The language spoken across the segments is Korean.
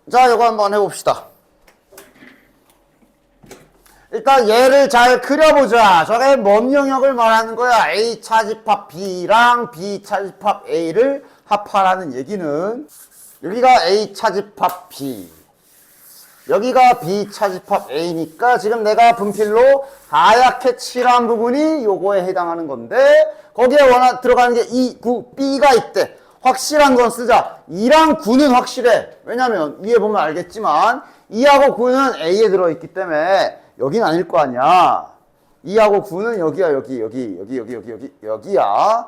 자, 이거 한번 해봅시다. 일단 얘를 잘 그려보자. 저게 뭔 영역을 말하는 거야? A 차집합 B랑 B 차집합 A를 합하라는 얘기는 여기가 A 차집합 B, 여기가 B 차집합 A니까 지금 내가 분필로 하얗게 칠한 부분이 요거에 해당하는 건데 거기에 들어가는 게 2, 9, B가 있대. 확실한 건 쓰자. 2랑 9는 확실해. 왜냐면 위에 보면 알겠지만 2하고 9는 A에 들어있기 때문에 여긴 아닐 거 아니야. 2하고 9는 여기야. 여기야.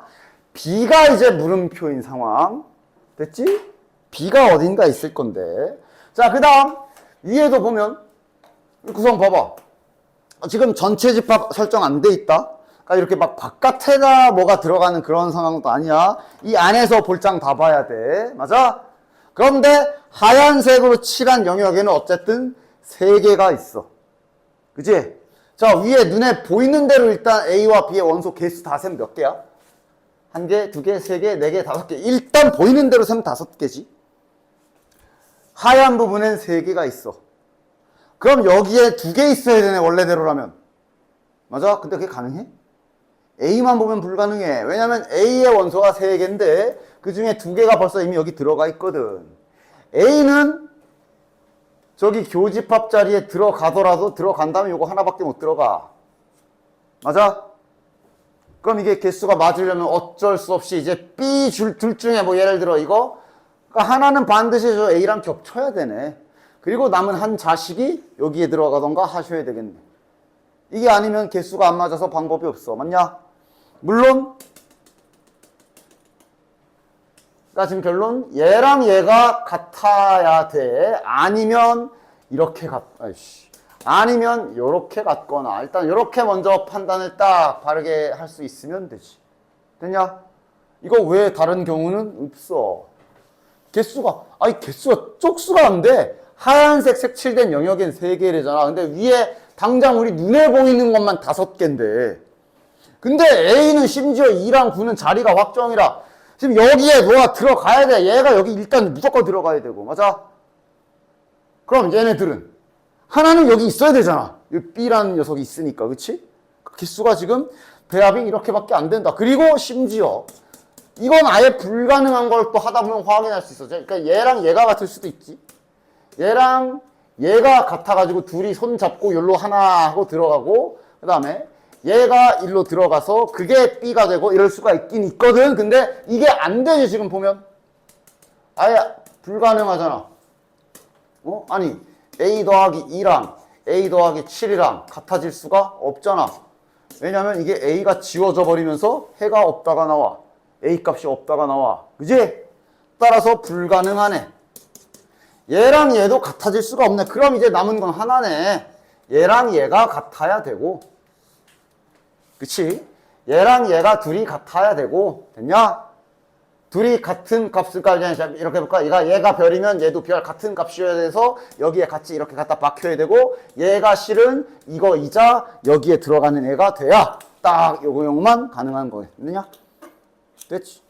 B가 이제 물음표인 상황. 됐지? B가 어딘가 있을 건데. 자, 그 다음 위에도 보면 구성 봐봐. 지금 전체 집합 설정 안 돼 있다. 그러니까 이렇게 막 바깥에다 뭐가 들어가는 그런 상황도 아니야. 이 안에서 볼장 다 봐야 돼. 맞아? 그런데 하얀색으로 칠한 영역에는 어쨌든 3개가 있어. 그치? 자, 위에 눈에 보이는 대로 일단 A와 B의 원소 개수 다 세면 몇 개야? 1개, 2개, 3개, 4개, 5개. 일단 보이는 대로 세면 5개지. 하얀 부분엔 3개가 있어. 그럼 여기에 2개 있어야 되네, 원래대로라면. 맞아? 근데 그게 가능해? A만 보면 불가능해. 왜냐면 A의 원소가 3개인데 그 중에 2개가 벌써 이미 여기 들어가 있거든. A는 저기 교집합 자리에 들어가더라도 들어간다면 요거 하나밖에 못 들어가. 맞아? 그럼 이게 개수가 맞으려면 어쩔 수 없이 이제 B 둘 중에 뭐 예를 들어 이거 그러니까 하나는 반드시 저 A랑 겹쳐야 되네. 그리고 남은 한 자식이 여기에 들어가던가 하셔야 되겠네. 이게 아니면 개수가 안 맞아서 방법이 없어. 맞냐? 물론 그러니까 지금 결론 얘랑 얘가 같아야 돼. 아니면 이렇게 아니면 요렇게 같거나 일단 요렇게 먼저 판단을 딱 바르게 할 수 있으면 되지. 됐냐? 이거 왜 다른 경우는 없어. 개수가 쪽수가 안 돼. 하얀색 색칠된 영역엔 3개래잖아. 근데 위에 당장 우리 눈에 보이는 것만 5개인데 근데 A는 심지어 2랑 9는 자리가 확정이라 지금 여기에 뭐가 들어가야 돼. 얘가 여기 일단 무조건 들어가야 되고. 맞아? 그럼 얘네들은 하나는 여기 있어야 되잖아. 이 B라는 녀석이 있으니까. 그치? 개수가 지금 배합이 이렇게밖에 안 된다. 그리고 심지어 이건 아예 불가능한 걸 또 하다 보면 확인할 수 있어. 그러니까 얘랑 얘가 같을 수도 있지. 얘랑 얘가 같아가지고 둘이 손 잡고 여기로 하나 하고 들어가고 그 다음에 얘가 일로 들어가서 그게 B가 되고 이럴 수가 있긴 있거든. 근데 이게 안 되지. 지금 보면 아예 불가능하잖아. 아니 A 더하기 2랑 A 더하기 7이랑 같아질 수가 없잖아. 왜냐면 이게 A가 지워져 버리면서 해가 없다가 나와. A 값이 없다가 나와. 그지? 따라서 불가능하네. 얘랑 얘도 같아질 수가 없네. 그럼 이제 남은 건 하나네. 얘랑 얘가 같아야 되고. 그치? 얘랑 얘가 둘이 같아야 되고. 됐냐? 둘이 같은 값을 이렇게 해볼까? 얘가 별이면 얘도 별 같은 값이어야 돼서 여기에 같이 이렇게 갖다 박혀야 되고 얘가 실은 이거이자 여기에 들어가는 애가 돼야 딱 요거만 가능한 거겠느냐? 됐지?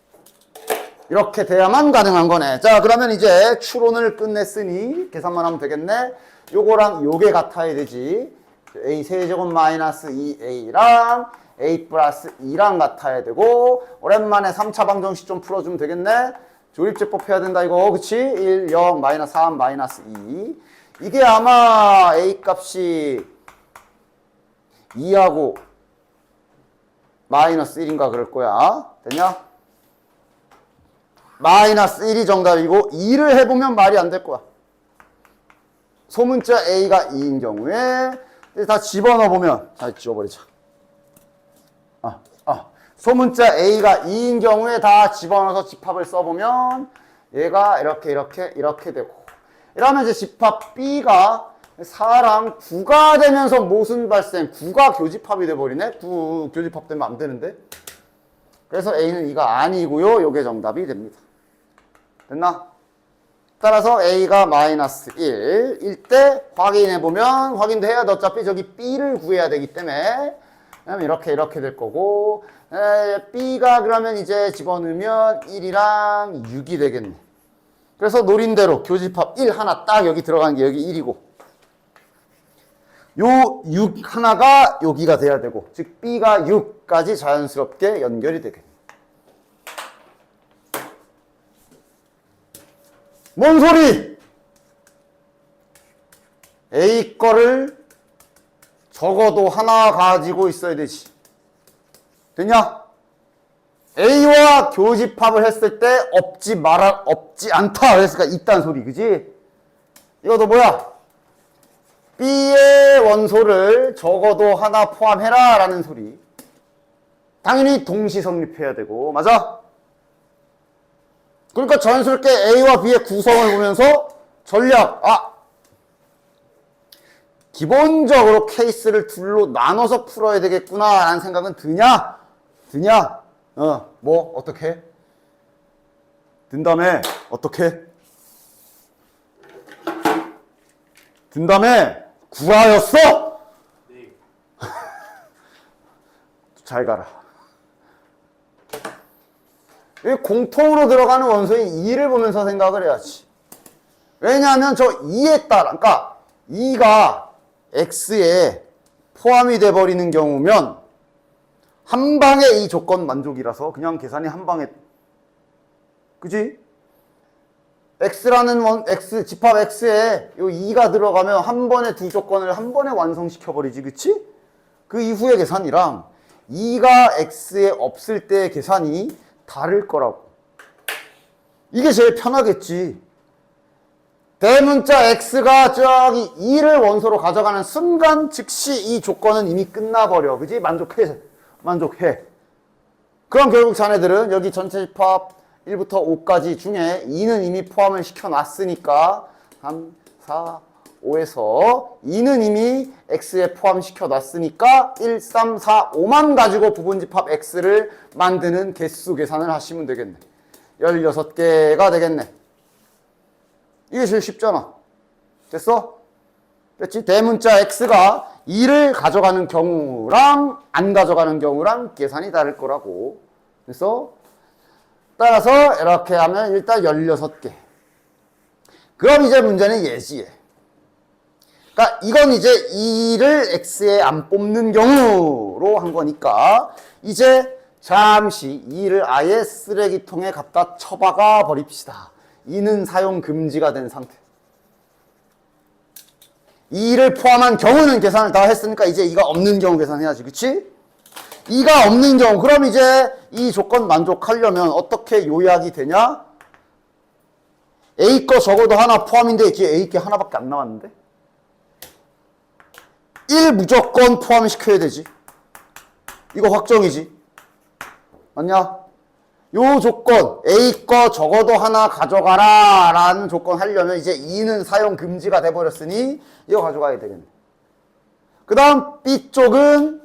이렇게 돼야만 가능한 거네. 자, 그러면 이제 추론을 끝냈으니 계산만 하면 되겠네. 요거랑 요게 같아야 되지. A 세제곱 마이너스 2A랑 A 플러스 2랑 같아야 되고 오랜만에 3차 방정식 좀 풀어주면 되겠네. 조립제법 해야 된다 이거. 그치? 1, 0, 마이너스 3, 마이너스 2. 이게 아마 A 값이 2하고 마이너스 1인가 그럴 거야. 됐냐? 마이너스 1이 정답이고 2를 해보면 말이 안 될 거야. 소문자 A가 2인 경우에 다 집어넣어보면 다 지워버리자. 소문자 A가 2인 경우에 다 집어넣어서 집합을 써보면 얘가 이렇게 되고 이러면 이제 집합 B가 4랑 9가 되면서 모순 발생 9가 교집합이 돼버리네. 9 교집합되면 안 되는데. 그래서 A는 2가 아니고요. 요게 정답이 됩니다. 됐나? 따라서 A가 마이너스 1일 때 확인해보면 확인도 해야 돼. 어차피 저기 B를 구해야 되기 때문에 이렇게 될 거고 B가 그러면 이제 집어넣으면 1이랑 6이 되겠네. 그래서 노린대로 교집합 1 하나 딱 여기 들어가는 게 여기 1이고 요 6 하나가 여기가 돼야 되고 즉 B가 6까지 자연스럽게 연결이 되겠네. 뭔 소리? A 거를 적어도 하나 가지고 있어야 되지. 됐냐? A와 교집합을 했을 때 없지 않다. 그랬으니까 있다는 소리, 그지? 이것도 뭐야? B의 원소를 적어도 하나 포함해라 라는 소리. 당연히 동시 성립해야 되고, 맞아? 그러니까 자연스럽게 A와 B의 구성을 보면서 전략, 기본적으로 케이스를 둘로 나눠서 풀어야 되겠구나 라는 생각은 드냐? 뭐 어떻게? 든다음에 어떻게? 든다음에 구하였어? 네. 잘 가라. 이 공통으로 들어가는 원소인 2를 보면서 생각을 해야지. 왜냐하면 저 2에 따라, 그러니까 2가 X에 포함이 돼버리는 경우면 한 방에 이 조건 만족이라서 그냥 계산이 한 방에, 그지? X라는 X, 집합 X에 요 2가 들어가면 한 번에 두 조건을 한 번에 완성시켜버리지, 그치? 그 이후의 계산이랑 2가 X에 없을 때의 계산이 다를 거라고. 이게 제일 편하겠지. 대문자 X가 저기 2를 원소로 가져가는 순간 즉시 이 조건은 이미 끝나버려. 그지? 만족해. 그럼 결국 자네들은 여기 전체 집합 1부터 5까지 중에 2는 이미 포함을 시켜놨으니까 3, 4, 5에서 2는 이미 X에 포함시켜 놨으니까 1, 3, 4, 5만 가지고 부분집합 X를 만드는 개수 계산을 하시면 되겠네. 16개가 되겠네. 이게 제일 쉽잖아. 됐어? 됐지? 대문자 X가 2를 가져가는 경우랑 안 가져가는 경우랑 계산이 다를 거라고. 그래서 따라서 이렇게 하면 일단 16개. 그럼 이제 문제는 예지에. 그러니까 이건 이제 2를 X에 안 뽑는 경우로 한 거니까 이제 잠시 2를 아예 쓰레기통에 갖다 처박아 버립시다. 2는 사용 금지가 된 상태. 2를 포함한 경우는 계산을 다 했으니까 이제 2가 없는 경우 계산해야지. 그치? 2가 없는 경우. 그럼 이제 이 조건 만족하려면 어떻게 요약이 되냐? A 거 적어도 하나 포함인데 이게 A 게 하나밖에 안 나왔는데? 1 무조건 포함시켜야 되지. 이거 확정이지. 맞냐? 요 조건, A 거 적어도 하나 가져가라 라는 조건 하려면 이제 2는 사용 금지가 돼버렸으니 이거 가져가야 되겠네. 그 다음 B 쪽은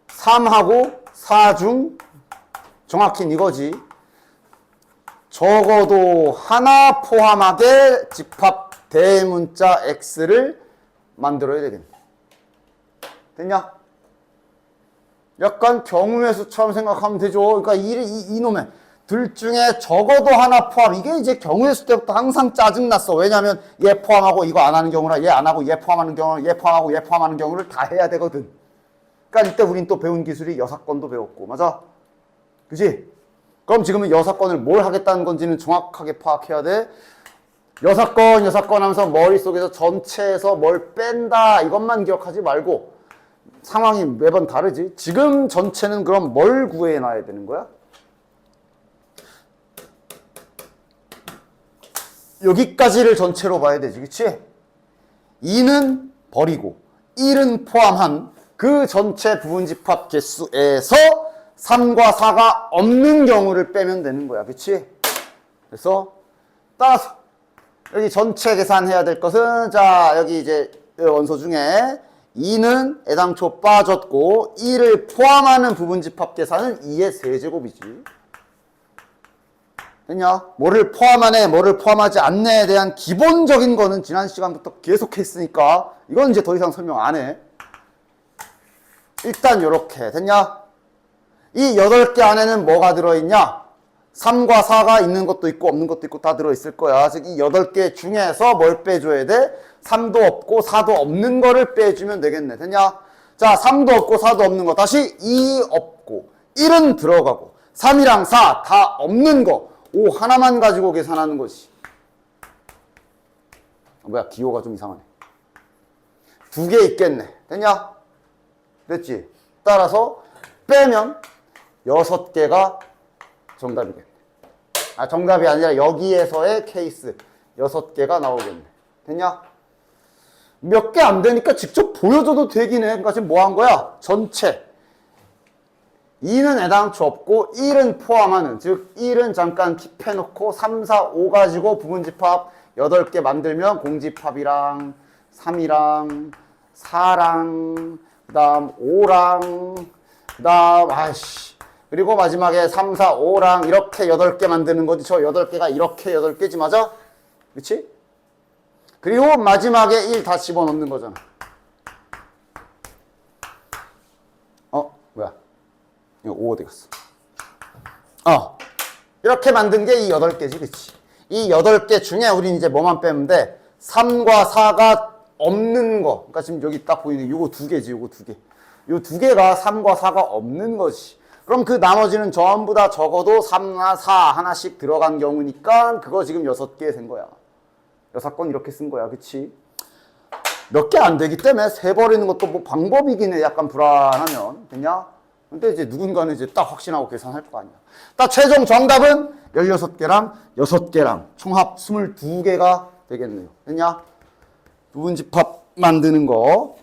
3하고 4 중 정확히 이거지. 적어도 하나 포함하게 집합 대문자 X를 만들어야 되겠네. 됐냐? 약간 경우의 수처럼 생각하면 되죠. 그러니까 이놈의 둘 중에 적어도 하나 포함. 이게 이제 경우의 수 때부터 항상 짜증났어. 왜냐하면 얘 포함하고 이거 안 하는 경우랑 얘 안 하고 얘 포함하는 경우랑 얘 포함하고 얘 포함하는 경우를 다 해야 되거든. 그러니까 이때 우린 또 배운 기술이 여사건도 배웠고. 맞아? 그지? 그럼 지금은 여사건을 뭘 하겠다는 건지는 정확하게 파악해야 돼. 여사건 하면서 머릿속에서 전체에서 뭘 뺀다 이것만 기억하지 말고 상황이 매번 다르지. 지금 전체는 그럼 뭘 구해놔야 되는 거야? 여기까지를 전체로 봐야 되지. 그치? 2는 버리고 1은 포함한 그 전체 부분집합 개수에서 3과 4가 없는 경우를 빼면 되는 거야. 그치? 그래서 따라서 여기 전체 계산해야 될 것은 자 여기 이제 원소 중에 2는 애당초 빠졌고 1을 포함하는 부분집합 계산은 2의 세제곱이지. 됐냐? 뭐를 포함하네, 뭐를 포함하지 않네에 대한 기본적인 거는 지난 시간부터 계속 했으니까 이건 이제 더 이상 설명 안 해. 일단 요렇게 됐냐? 이 8개 안에는 뭐가 들어있냐? 3과 4가 있는 것도 있고 없는 것도 있고 다 들어있을 거야. 즉 이 8개 중에서 뭘 빼줘야 돼? 3도 없고 4도 없는 거를 빼주면 되겠네. 됐냐? 자, 3도 없고 4도 없는 거 다시 2 없고 1은 들어가고 3이랑 4 다 없는 거 5 하나만 가지고 계산하는 것이. 뭐야, 기호가 좀 이상하네. 2개 있겠네. 됐냐? 됐지? 따라서 빼면 6개가 정답이겠네. 아, 정답이 아니라 여기에서의 케이스 6개가 나오겠네. 됐냐? 몇 개 안 되니까 직접 보여줘도 되긴 해. 그러니까 지금 뭐 한 거야? 전체 2는 애당초 없고 1은 포함하는, 즉 1은 잠깐 킵해놓고 3, 4, 5 가지고 부분집합 8개 만들면 공집합이랑 3이랑 4랑 그 다음 5랑 그 다음 그리고 마지막에 3, 4, 5랑 이렇게 8개 만드는 거지. 저 8개가 이렇게 8개지, 맞아? 그치? 그리고 마지막에 1 다 집어넣는 거잖아. 뭐야? 이거 5 어디 갔어? 이렇게 만든 게 이 8개지, 그치? 이 8개 중에 우린 이제 뭐만 빼면 돼? 3과 4가 없는 거. 그러니까 지금 여기 딱 보이는 요거 2개지, 요거 2개. 요 2개가 3과 4가 없는 거지. 그럼 그 나머지는 전부 다 적어도 3나 4 하나씩 들어간 경우니까 그거 지금 6개 된 거야. 6건 이렇게 쓴 거야, 그치? 몇 개 안 되기 때문에 세 버리는 것도 뭐 방법이긴 해. 약간 불안하면. 됐냐? 근데 이제 누군가는 이제 딱 확신하고 계산할 거 아니야. 딱 최종 정답은 16개랑 6개랑 총합 22개가 되겠네요. 됐냐? 부분집합 만드는 거.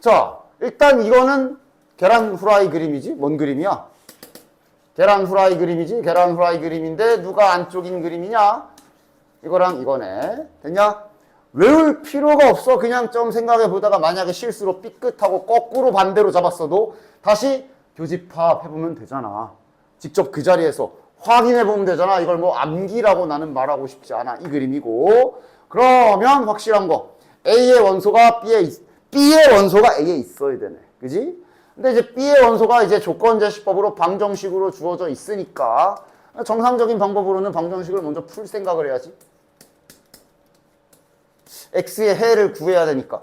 자, 일단 이거는 계란 후라이 그림이지? 뭔 그림이야? 계란 후라이 그림이지? 계란 후라이 그림인데 누가 안쪽인 그림이냐? 이거랑 이거네. 됐냐? 외울 필요가 없어. 그냥 좀 생각해 보다가 만약에 실수로 삐끗하고 거꾸로 반대로 잡았어도 다시 교집합 해보면 되잖아. 직접 그 자리에서 확인해 보면 되잖아. 이걸 뭐 암기라고 나는 말하고 싶지 않아. 이 그림이고. 그러면 확실한 거. A의 원소가 B의 원소가 A에 있어야 되네. 그지? 근데 이제 B의 원소가 이제 조건제시법으로 방정식으로 주어져 있으니까 정상적인 방법으로는 방정식을 먼저 풀 생각을 해야지. X의 해를 구해야 되니까.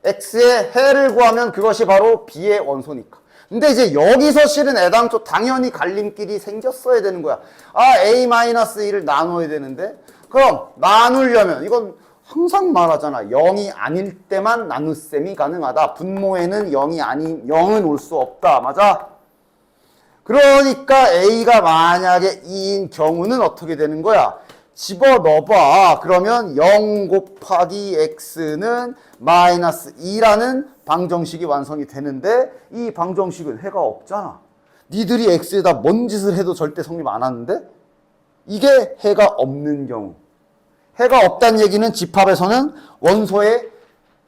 X의 해를 구하면 그것이 바로 B의 원소니까. 근데 이제 여기서 실은 애당초 당연히 갈림길이 생겼어야 되는 거야. A-1을 나눠야 되는데 그럼 나누려면 이건 항상 말하잖아. 0이 아닐 때만 나눗셈이 가능하다. 분모에는 0은 올 수 없다. 맞아? 그러니까 A가 만약에 2인 경우는 어떻게 되는 거야? 집어넣어봐. 그러면 0 곱하기 X는 마이너스 2라는 방정식이 완성이 되는데 이 방정식은 해가 없잖아. 니들이 X에다 뭔 짓을 해도 절대 성립 안 하는데 이게 해가 없는 경우. 해가 없다는 얘기는 집합에서는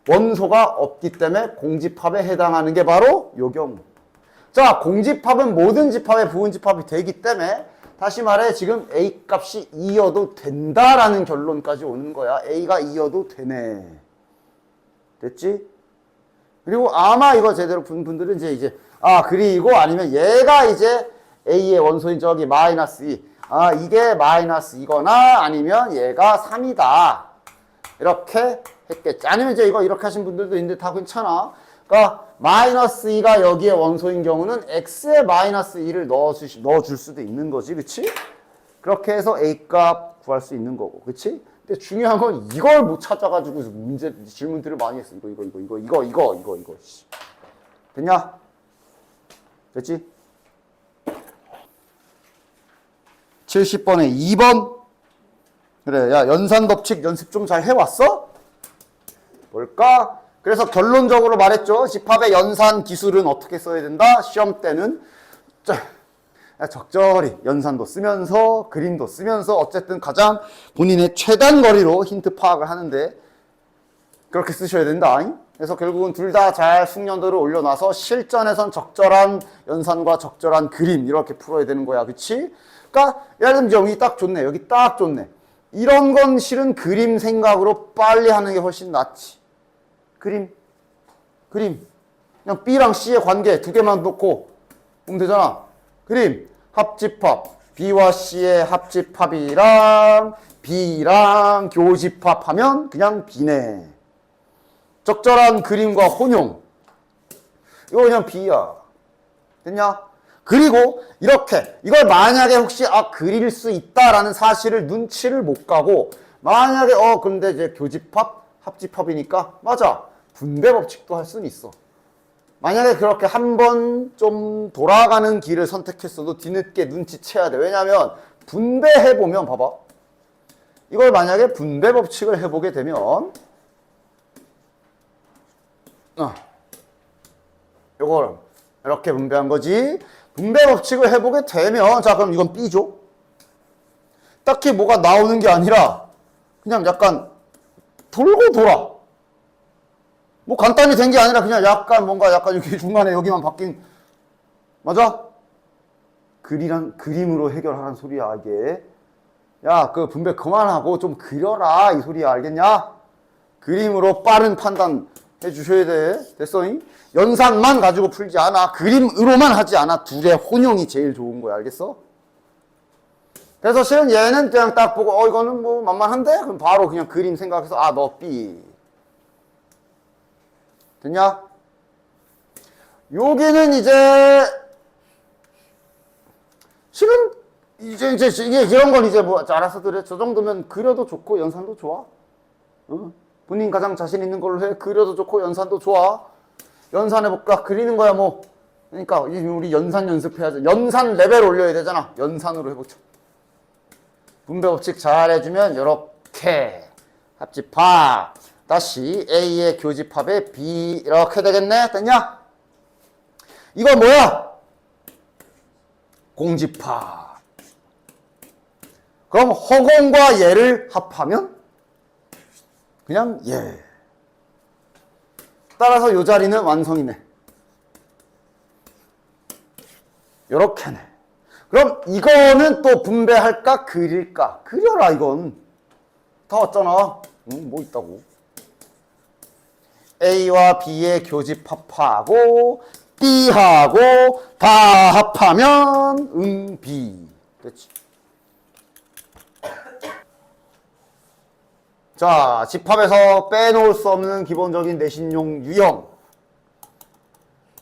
원소가 없기 때문에 공집합에 해당하는 게 바로 요 경우. 자, 공집합은 모든 집합의 부분집합이 되기 때문에 다시 말해 지금 A 값이 2여도 된다라는 결론까지 오는 거야. A가 2여도 되네. 됐지? 그리고 아마 이거 제대로 본 분들은 이제 그리고 아니면 얘가 이제 A의 원소인 저기 마이너스 2. 이게 마이너스 2거나 아니면 얘가 3이다. 이렇게 했겠지. 아니면 이제 이거 이렇게 하신 분들도 있는데 다 괜찮아. 그러니까 마이너스 2가 여기에 원소인 경우는 X에 마이너스 2를 넣어줄 수도 있는 거지. 그치? 그렇게 해서 A 값 구할 수 있는 거고. 그치? 근데 중요한 건 이걸 못 찾아가지고 질문들을 많이 했어. 이거. 됐냐? 됐지? 70번에 2번. 그래, 야, 연산법칙 연습 좀 잘 해왔어? 뭘까? 그래서 결론적으로 말했죠. 집합의 연산 기술은 어떻게 써야 된다? 시험 때는 적절히 연산도 쓰면서 그림도 쓰면서 어쨌든 가장 본인의 최단 거리로 힌트 파악을 하는데 그렇게 쓰셔야 된다. 그래서 결국은 둘 다 잘 숙련도를 올려놔서 실전에선 적절한 연산과 적절한 그림 이렇게 풀어야 되는 거야. 그치? 그러니까 예를 들면 여기 딱 좋네. 여기 딱 좋네. 이런 건 실은 그림 생각으로 빨리 하는 게 훨씬 낫지. 그림. 그냥 B랑 C의 관계 2개만 놓고 그럼 되잖아. 그림 합집합 B와 C의 합집합이랑 B랑 교집합하면 그냥 B네. 적절한 그림과 혼용. 이거 그냥 B야. 됐냐? 그리고 이렇게 이걸 만약에 혹시 그릴 수 있다라는 사실을 눈치를 못 가고 만약에 근데 이제 교집합 합집합이니까 맞아. 분배 법칙도 할 수는 있어. 만약에 그렇게 한번 좀 돌아가는 길을 선택했어도 뒤늦게 눈치채야 돼. 왜냐하면 분배해보면 봐봐. 이걸 만약에 분배 법칙을 해보게 되면 요걸 이렇게 분배한 거지. 분배 법칙을 해보게 되면 자 그럼 이건 B죠. 딱히 뭐가 나오는 게 아니라 그냥 약간 돌고 돌아. 뭐 간단히 된 게 아니라 그냥 약간 뭔가 약간 여기 중간에 여기만 바뀐 맞아? 그림으로 해결하라는 소리야 이게. 야 그 분배 그만하고 좀 그려라 이 소리야 알겠냐? 그림으로 빠른 판단 해주셔야 돼. 됐어잉? 연산만 가지고 풀지 않아. 그림으로만 하지 않아. 둘의 혼용이 제일 좋은 거야. 알겠어? 그래서 실은 얘는 그냥 딱 보고 이거는 뭐 만만한데? 그럼 바로 그냥 그림 생각해서 너 B. 됐냐? 여기는 이제 실은 이제 이게 이런 건 이제 뭐 알아서 그래. 저 정도면 그려도 좋고 연산도 좋아. 본인 가장 자신 있는 걸로 해. 그려도 좋고 연산도 좋아. 연산해볼까? 그리는 거야 뭐. 그러니까 우리 연산 연습해야지. 연산 레벨 올려야 되잖아. 연산으로 해보자. 분배 법칙 잘 해주면 이렇게 합집합 다시 A의 교집합에 B 이렇게 되겠네. 됐냐? 이거 뭐야? 공집합. 그럼 허공과 얘를 합하면 그냥 얘. 따라서 요 자리는 완성이네. 요렇게네. 그럼 이거는 또 분배할까? 그릴까? 그려라 이건. 다 왔잖아. 뭐 있다고. A와 B의 교집합하고 B하고 다 합하면 B. 됐지. 자, 집합에서 빼놓을 수 없는 기본적인 내신용 유형.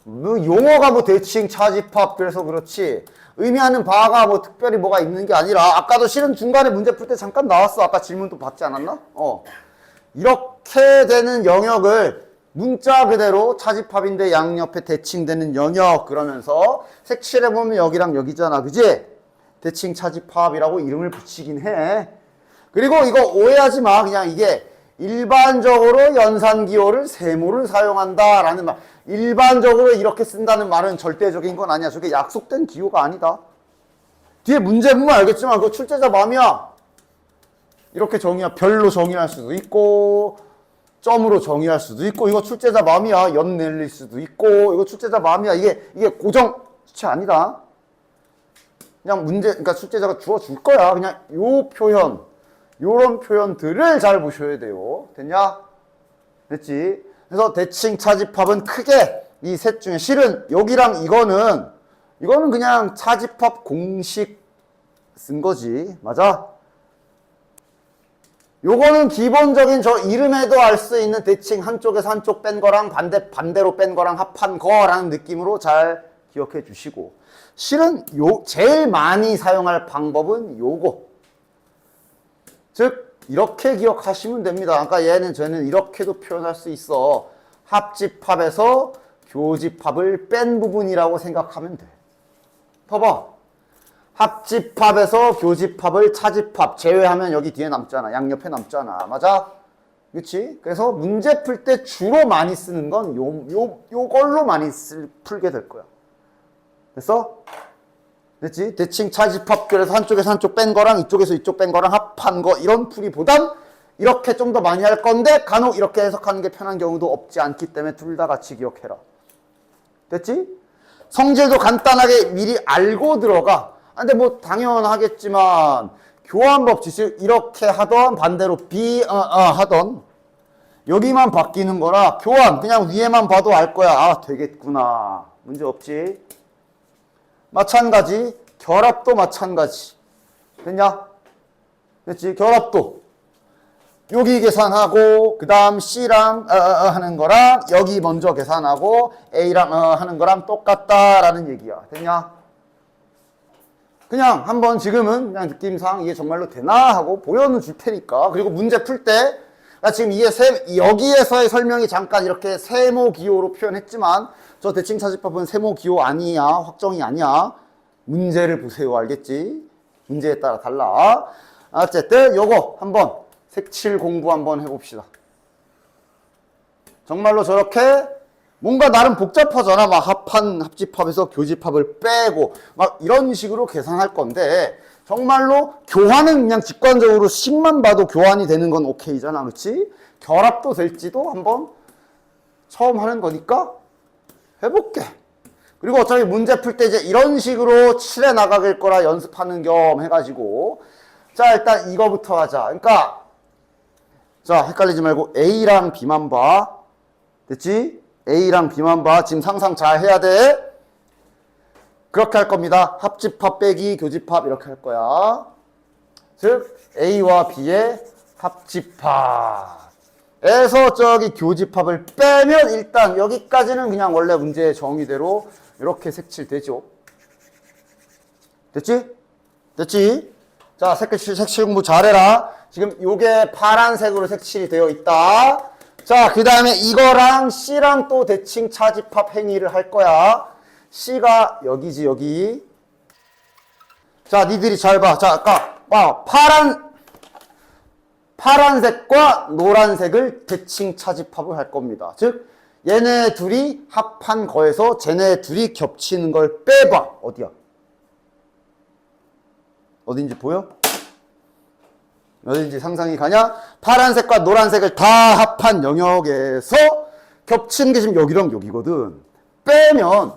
뭐 용어가 뭐 대칭, 차집합 그래서 그렇지 의미하는 바가 뭐 특별히 뭐가 있는 게 아니라 아까도 실은 중간에 문제 풀 때 잠깐 나왔어. 아까 질문도 받지 않았나? 이렇게 되는 영역을 문자 그대로 차집합인데 양옆에 대칭되는 영역 그러면서 색칠해보면 여기랑 여기잖아. 그지? 대칭 차집합이라고 이름을 붙이긴 해. 그리고 이거 오해하지 마. 그냥 이게 일반적으로 연산기호를 세모를 사용한다라는 말. 일반적으로 이렇게 쓴다는 말은 절대적인 건 아니야. 저게 약속된 기호가 아니다. 뒤에 문제 보면 알겠지만 그거 출제자 마음이야. 이렇게 별로 정의할 수도 있고 점으로 정의할 수도 있고 이거 출제자 마음이야. 연 내릴 수도 있고 이거 출제자 마음이야. 이게 고정 수치 아니다. 그냥 그러니까 출제자가 주어줄 거야. 그냥 요 표현 요런 표현들을 잘 보셔야 돼요. 됐냐? 됐지? 그래서 대칭 차집합은 크게 이 셋 중에 실은 여기랑 이거는 그냥 차집합 공식 쓴 거지. 맞아? 요거는 기본적인 저 이름에도 알 수 있는 대칭 한쪽에서 한쪽 뺀 거랑 반대로 뺀 거랑 합한 거라는 느낌으로 잘 기억해 주시고 실은 제일 많이 사용할 방법은 요거. 즉 이렇게 기억하시면 됩니다. 아까 쟤는 이렇게도 표현할 수 있어. 합집합에서 교집합을 뺀 부분이라고 생각하면 돼. 봐봐. 합집합에서 교집합을 차집합 제외하면 여기 뒤에 남잖아. 양옆에 남잖아. 맞아? 그치? 그래서 문제 풀 때 주로 많이 쓰는 건 요걸로 많이 풀게 될 거야. 됐어? 됐지? 대칭 차집합 그래서 한쪽에서 한쪽 뺀 거랑 이쪽에서 이쪽 뺀 거랑 합한 거 이런 풀이보단 이렇게 좀 더 많이 할 건데 간혹 이렇게 해석하는 게 편한 경우도 없지 않기 때문에 둘 다 같이 기억해라. 됐지? 성질도 간단하게 미리 알고 들어가. 근데 뭐 당연하겠지만 교환법 지식 이렇게 하던 반대로 하던 여기만 바뀌는 거라 교환 그냥 위에만 봐도 알 거야. 되겠구나. 문제 없지? 마찬가지. 결합도 마찬가지. 됐냐? 됐지? 결합도. 여기 계산하고 그 다음 C랑 하는 거랑 여기 먼저 계산하고 A랑 하는 거랑 똑같다라는 얘기야. 됐냐? 그냥 한번 지금은 그냥 느낌상 이게 정말로 되나 하고 보여는 줄 테니까. 그리고 문제 풀 때 나 지금 이게 여기에서의 설명이 잠깐 이렇게 세모기호로 표현했지만 저 대칭 차집합은 세모기호 아니야. 확정이 아니야. 문제를 보세요. 알겠지? 문제에 따라 달라. 어쨌든 요거 한번 색칠 공부 한번 해봅시다. 정말로 저렇게 뭔가 나름 복잡하잖아. 막 합한, 합집합에서 교집합을 빼고 막 이런 식으로 계산할 건데 정말로 교환은 그냥 직관적으로 식만 봐도 교환이 되는 건 오케이잖아. 그렇지? 결합도 될지도 한번 처음 하는 거니까 해볼게. 그리고 어차피 문제 풀 때 이제 이런 식으로 칠해 나가길 거라 연습하는 겸 해가지고 자 일단 이거부터 하자. 그러니까 자 헷갈리지 말고 A랑 B만 봐. 됐지? A랑 B만 봐. 지금 상상 잘 해야 돼. 그렇게 할 겁니다. 합집합 빼기 교집합 이렇게 할 거야. 즉 A와 B의 합집합에서 저기 교집합을 빼면 일단 여기까지는 그냥 원래 문제의 정의대로 이렇게 색칠되죠. 됐지? 됐지? 자 색칠 공부 잘해라. 지금 요게 파란색으로 색칠이 되어 있다. 자, 그 다음에 이거랑 C랑 또 대칭 차집합 행위를 할 거야. C가 여기지, 여기. 자, 니들이 잘 봐. 자, 아까, 파란색과 노란색을 대칭 차집합을 할 겁니다. 즉, 얘네 둘이 합한 거에서 쟤네 둘이 겹치는 걸 빼봐. 어디야? 어딘지 보여? 어딘지 상상이 가냐? 파란색과 노란색을 다 합한 영역에서 겹치는 게 지금 여기랑 여기거든. 빼면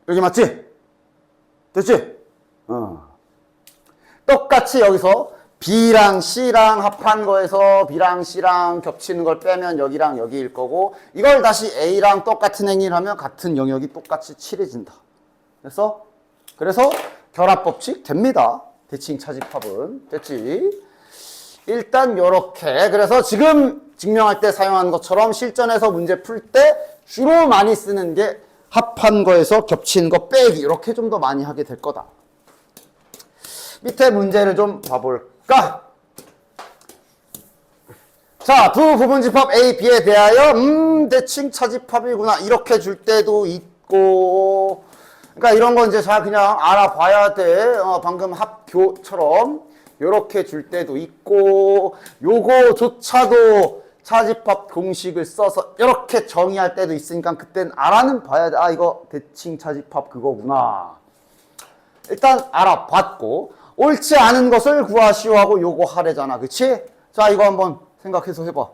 여기 맞지? 됐지? 똑같이 여기서 B랑 C랑 합한 거에서 B랑 C랑 겹치는 걸 빼면 여기랑 여기일 거고 이걸 다시 A랑 똑같은 행위를 하면 같은 영역이 똑같이 칠해진다. 그래서 결합법칙 됩니다. 대칭 차집합은. 됐지? 일단 요렇게. 그래서 지금 증명할 때 사용한 것처럼 실전에서 문제 풀 때 주로 많이 쓰는 게 합한 거에서 겹치는 거 빼기. 이렇게 좀 더 많이 하게 될 거다. 밑에 문제를 좀 봐볼까? 자, 두 부분집합 A, B에 대하여 대칭 차집합이구나. 이렇게 줄 때도 있고 그러니까 이런 건 이제 잘 그냥 알아봐야 돼. 방금 합교처럼 요렇게 줄 때도 있고 요거조차도 차집합 공식을 써서 이렇게 정의할 때도 있으니까 그땐 알아는 봐야 돼. 아 이거 대칭 차집합 그거구나. 일단 알아봤고 옳지 않은 것을 구하시오 하고 요거 하래잖아. 그치? 자 이거 한번 생각해서 해봐.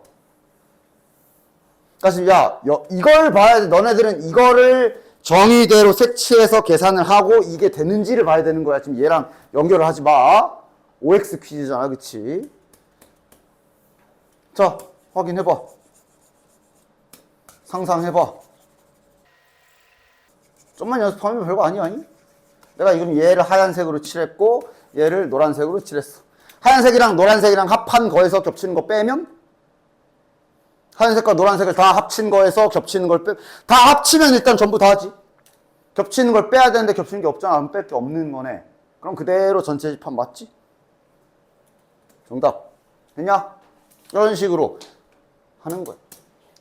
그러니까 야 이걸 봐야 돼. 너네들은 이거를 정의대로 색칠해서 계산을 하고 이게 되는지를 봐야 되는 거야. 지금 얘랑 연결을 하지 마. OX 퀴즈잖아. 그치? 자, 확인해봐. 상상해봐. 좀만 연습하면 별거 아니야. 내가 지금 얘를 하얀색으로 칠했고 얘를 노란색으로 칠했어. 하얀색이랑 노란색이랑 합한 거에서 겹치는 거 빼면 하얀색과 노란색을 다 합친 거에서 겹치는 걸 다 합치면 일단 전부 다 하지. 겹치는 걸 빼야 되는데 겹치는 게 없잖아. 그럼 뺄 게 없는 거네. 그럼 그대로 전체 집합 맞지? 정답. 됐냐? 이런 식으로 하는 거야.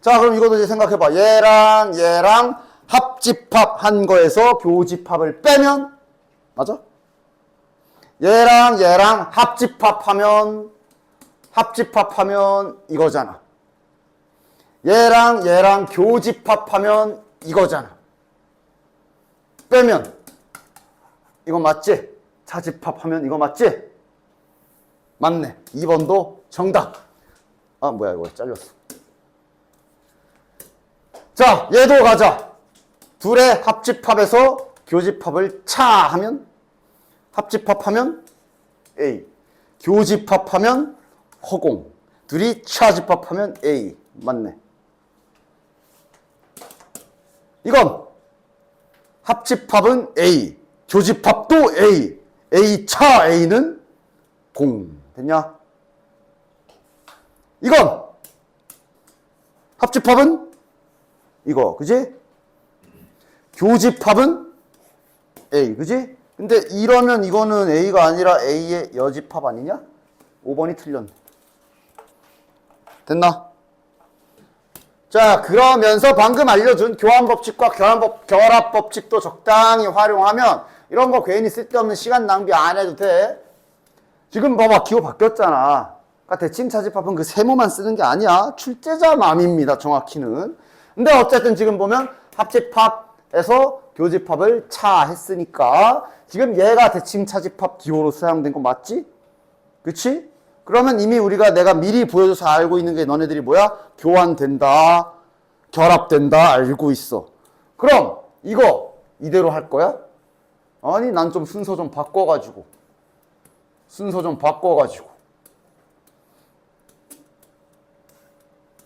자, 그럼 이것도 이제 생각해봐. 얘랑 합집합 한 거에서 교집합을 빼면 맞아? 얘랑 합집합하면 이거잖아. 얘랑 교집합하면 이거잖아. 빼면 이거 맞지? 차집합하면 이거 맞지? 맞네. 2번도 정답. 아 뭐야 이거 잘렸어. 자 얘도 가자. 둘의 합집합에서 교집합을 하면 합집합하면 A, 교집합하면 허공. 둘이 차집합하면 A. 맞네. 이건 합집합은 A, 교집합도 A, A 차 A는 0. 됐냐? 이건 합집합은 이거, 그지? 교집합은 A, 그지? 근데 이러면 이거는 A가 아니라 A의 여집합 아니냐? 5번이 틀렸네. 됐나? 자, 그러면서 방금 알려준 교환법칙과 결합법칙도 적당히 활용하면 이런 거 괜히 쓸데없는 시간 낭비 안 해도 돼. 지금 봐봐, 기호 바뀌었잖아. 그러니까 대칭 차집합은 그 세모만 쓰는 게 아니야. 출제자 맘입니다, 정확히는. 근데 어쨌든 지금 보면 합집합에서 교집합을 차했으니까 지금 얘가 대칭 차집합 기호로 사용된 거 맞지? 그치? 그러면 이미 내가 미리 보여줘서 알고 있는 게 너네들이 뭐야? 교환된다, 결합된다 알고 있어. 그럼 이거 이대로 할 거야? 아니, 난 좀 순서 좀 바꿔가지고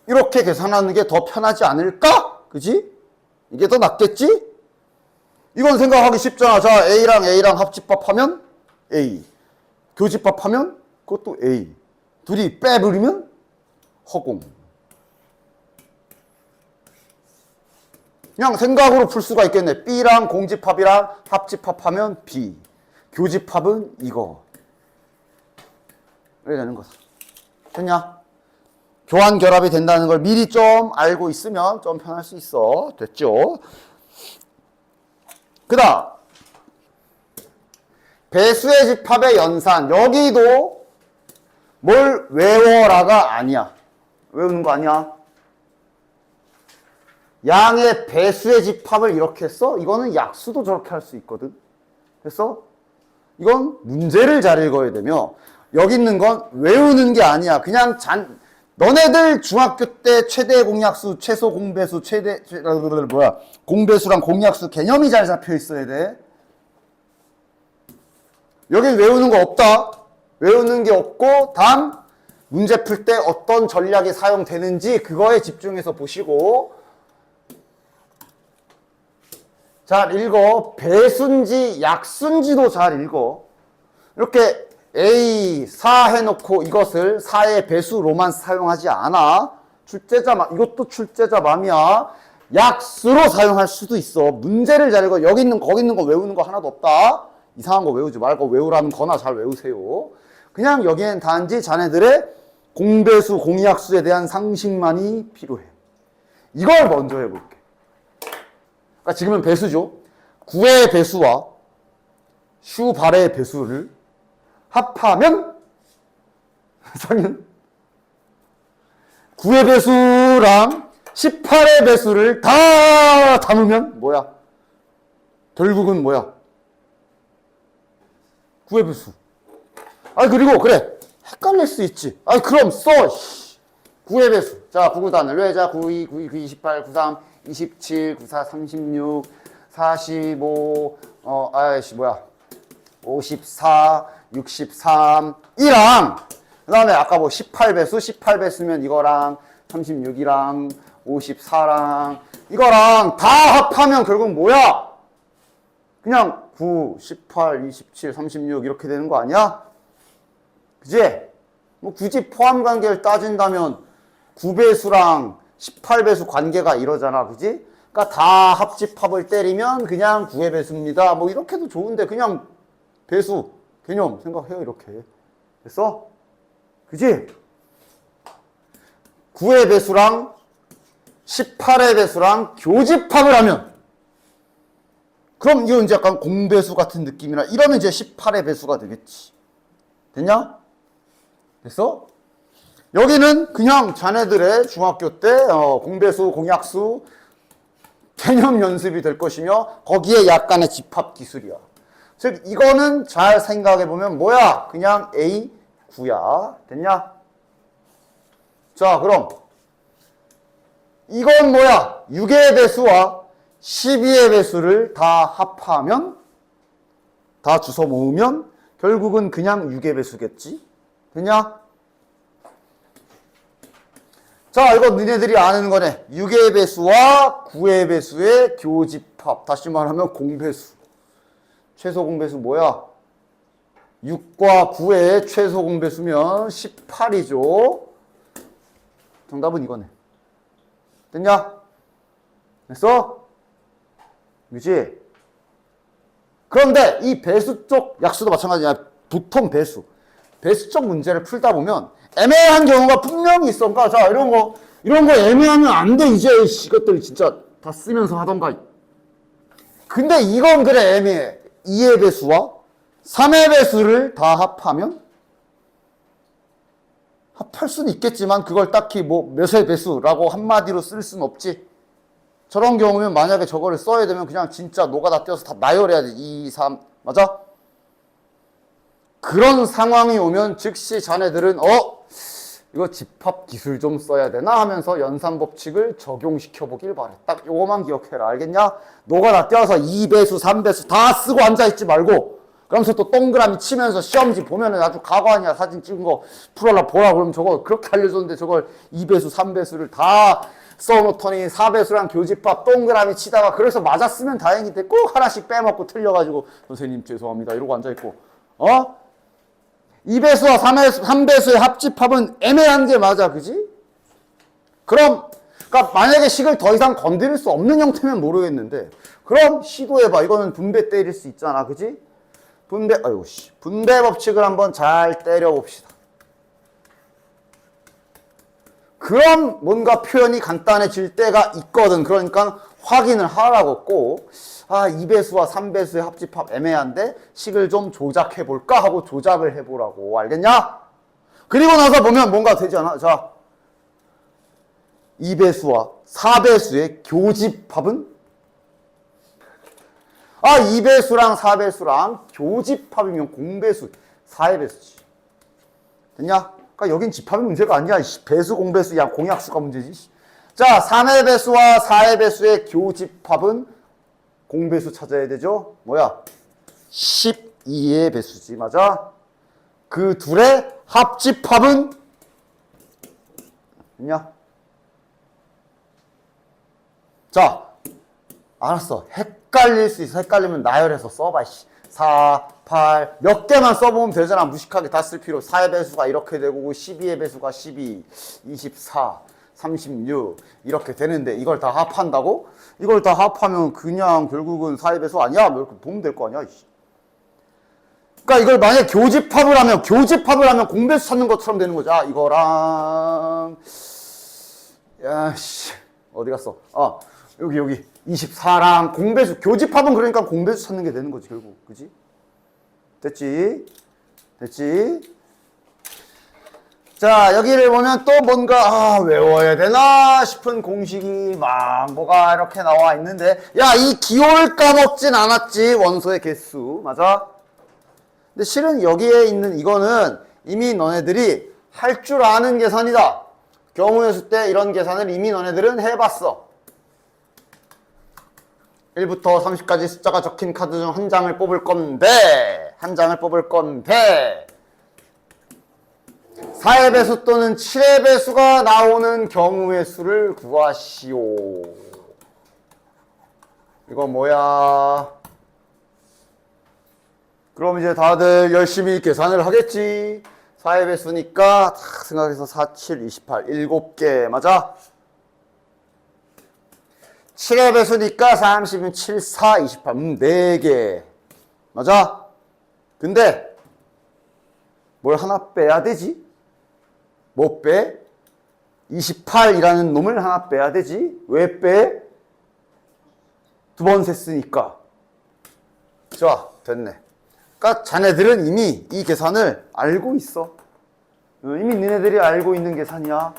이렇게 계산하는 게 더 편하지 않을까? 그지? 이게 더 낫겠지? 이건 생각하기 쉽잖아. 자, A랑 합집합하면 A, 교집합하면 그것도 A. 둘이 빼버리면 허공. 그냥 생각으로 풀 수가 있겠네. B랑 공집합이랑 합집합하면 B. 교집합은 이거. 이렇게 되는 거다. 됐냐? 교환 결합이 된다는 걸 미리 좀 알고 있으면 좀 편할 수 있어. 됐죠? 그 다음 배수의 집합의 연산. 여기도 뭘 외워라가 아니야. 외우는 거 아니야. 양의 배수의 집합을 이렇게 써? 이거는 약수도 저렇게 할 수 있거든. 됐어? 이건 문제를 잘 읽어야 되며 여기 있는 건 외우는 게 아니야. 그냥 너네들 중학교 때 최대 공약수, 최소 공배수, 공배수랑 공약수 개념이 잘 잡혀 있어야 돼. 여기 외우는 거 없다. 외우는 게 없고 다음 문제 풀 때 어떤 전략이 사용되는지 그거에 집중해서 보시고 잘 읽어. 배수인지 약수인지도 잘 읽어. 이렇게 A 4 해놓고 이것을 4의 배수로만 사용하지 않아. 이것도 출제자 맘이야. 약수로 사용할 수도 있어. 문제를 잘 읽어. 여기 있는 거기 있는 거 외우는 거 하나도 없다. 이상한 거 외우지 말고 외우라는 거나 잘 외우세요. 그냥 여기엔 단지 자네들의 공배수, 공약수에 대한 상식만이 필요해. 이걸 먼저 해볼게. 그러니까 지금은 배수죠. 9의 배수와 슈8의 배수를 합하면 9의 배수랑 18의 배수를 다 담으면 뭐야? 결국은 뭐야? 9의 배수. 그리고 그래. 헷갈릴 수 있지. 그럼 써. 9의 배수. 자, 9구단을 외자. 92, 92, 28, 93, 27, 94, 36, 45, 54, 63, 이랑 그 다음에 아까 18배수, 18배수면 이거랑 36이랑 54랑 이거랑 다 합하면 결국 뭐야? 그냥 9, 18, 27, 36 이렇게 되는 거 아니야? 그지? 굳이 포함 관계를 따진다면 9배수랑 18배수 관계가 이러잖아. 그지? 그러니까 다 합집합을 때리면 그냥 9의 배수입니다. 이렇게도 좋은데 그냥 배수 개념 생각해요. 이렇게. 됐어? 그지? 9의 배수랑 18의 배수랑 교집합을 하면 그럼 이건 이제 약간 공배수 같은 느낌이라 이러면 이제 18의 배수가 되겠지. 됐냐? 됐어? 여기는 그냥 자네들의 중학교 때 공배수, 공약수 개념 연습이 될 것이며 거기에 약간의 집합 기술이야. 즉 이거는 잘 생각해보면 뭐야? 그냥 A9야. 됐냐? 자, 그럼 이건 뭐야? 6의 배수와 12의 배수를 다 합하면 다 주워 모으면 결국은 그냥 6의 배수겠지? 됐냐? 자, 이거 너네들이 아는 거네. 6의 배수와 9의 배수의 교집합 교집합. 다시 말하면 공배수. 최소 공배수 뭐야? 6과 9의 최소 공배수면 18이죠. 정답은 이거네. 됐냐? 됐어? 그치? 그런데 이 배수 쪽 약수도 마찬가지야. 보통 배수 쪽 문제를 풀다 보면 애매한 경우가 분명히 있어. 그러니까 자, 이런 거 애매하면 안 돼. 이제 이것들 진짜 다 쓰면서 하던가. 근데 이건 그래, 애매해. 2의 배수와 3의 배수를 다 합하면 합할 수는 있겠지만 그걸 딱히 뭐 몇의 배수라고 한마디로 쓸 수는 없지. 저런 경우면 만약에 저거를 써야 되면 그냥 진짜 노가다 떼어서 다 나열해야 돼. 2, 3 맞아? 그런 상황이 오면 즉시 자네들은 이거 집합 기술 좀 써야 되나 하면서 연산법칙을 적용시켜 보길 바래. 딱 요거만 기억해라. 알겠냐? 노가다 떼어서 2배수, 3배수 다 쓰고 앉아있지 말고 그러면서 또 동그라미 치면서 시험지 보면은 아주 가관이야. 사진 찍은 거 풀어라 보라 그러면 저거 그렇게 알려줬는데 저걸 2배수, 3배수를 다 써놓더니 4배수랑 교집합 동그라미 치다가 그래서 맞았으면 다행인데 꼭 하나씩 빼먹고 틀려가지고 선생님 죄송합니다 이러고 앉아있고 2배수와 3배수의 합집합은 애매한 게 맞아. 그지? 그러니까 만약에 식을 더 이상 건드릴 수 없는 형태면 모르겠는데 그럼 시도해봐. 이거는 분배 때릴 수 있잖아. 그지? 분배 법칙을 한번 잘 때려봅시다. 그럼 뭔가 표현이 간단해질 때가 있거든. 그러니까 확인을 하라고 꼭 2배수와 3배수의 합집합 애매한데 식을 좀 조작해볼까 하고 조작을 해보라고. 알겠냐? 그리고 나서 보면 뭔가 되지 않아? 자, 2배수와 4배수의 교집합은 2배수랑 4배수랑 교집합이면 공배수 4의 배수지. 됐냐? 그러니까 여긴 집합이 문제가 아니야. 배수, 공배수, 야 공약수가 문제지. 자, 3의 배수와 4의 배수의 교집합은 공배수 찾아야 되죠. 뭐야? 12의 배수지. 맞아? 그 둘의 합집합은 됐냐? 자, 알았어. 헷갈릴 수 있어. 헷갈리면 나열해서 써봐. 4, 8 몇 개만 써보면 되잖아. 무식하게 다 쓸 필요. 4의 배수가 이렇게 되고 12의 배수가 12, 24, 36 이렇게 되는데 이걸 다 합한다고? 이걸 다 합하면 그냥 결국은 4의 배수 아니야? 뭐 이렇게 보면 될 거 아니야? 그러니까 이걸 만약에 교집합을 하면 공배수 찾는 것처럼 되는 거죠. 이거랑 어디 갔어? 여기 24랑 공배수 교집합은 그러니까 공배수 찾는 게 되는 거지 결국. 그지? 됐지? 자, 여기를 보면 또 뭔가 외워야 되나 싶은 공식이 막 뭐가 이렇게 나와 있는데 야, 이 기호를 까먹진 않았지. 원소의 개수. 맞아? 근데 실은 여기에 있는 이거는 이미 너네들이 할 줄 아는 계산이다. 경우의 수 때 이런 계산을 이미 너네들은 해봤어. 1부터 30까지 숫자가 적힌 카드 중 한 장을 뽑을 건데 4의 배수 또는 7의 배수가 나오는 경우의 수를 구하시오. 이거 뭐야? 그럼 이제 다들 열심히 계산을 하겠지. 4의 배수니까 딱 생각해서 4, 7, 28 7개 맞아? 7의 배수니까 30은 7, 4, 28 4개 맞아? 근데 뭘 하나 빼야 되지? 뭐 빼? 28이라는 놈을 하나 빼야 되지? 왜 빼? 두 번 셌으니까. 자, 됐네. 그러니까 자네들은 이미 이 계산을 알고 있어. 이미 니네들이 알고 있는 계산이야.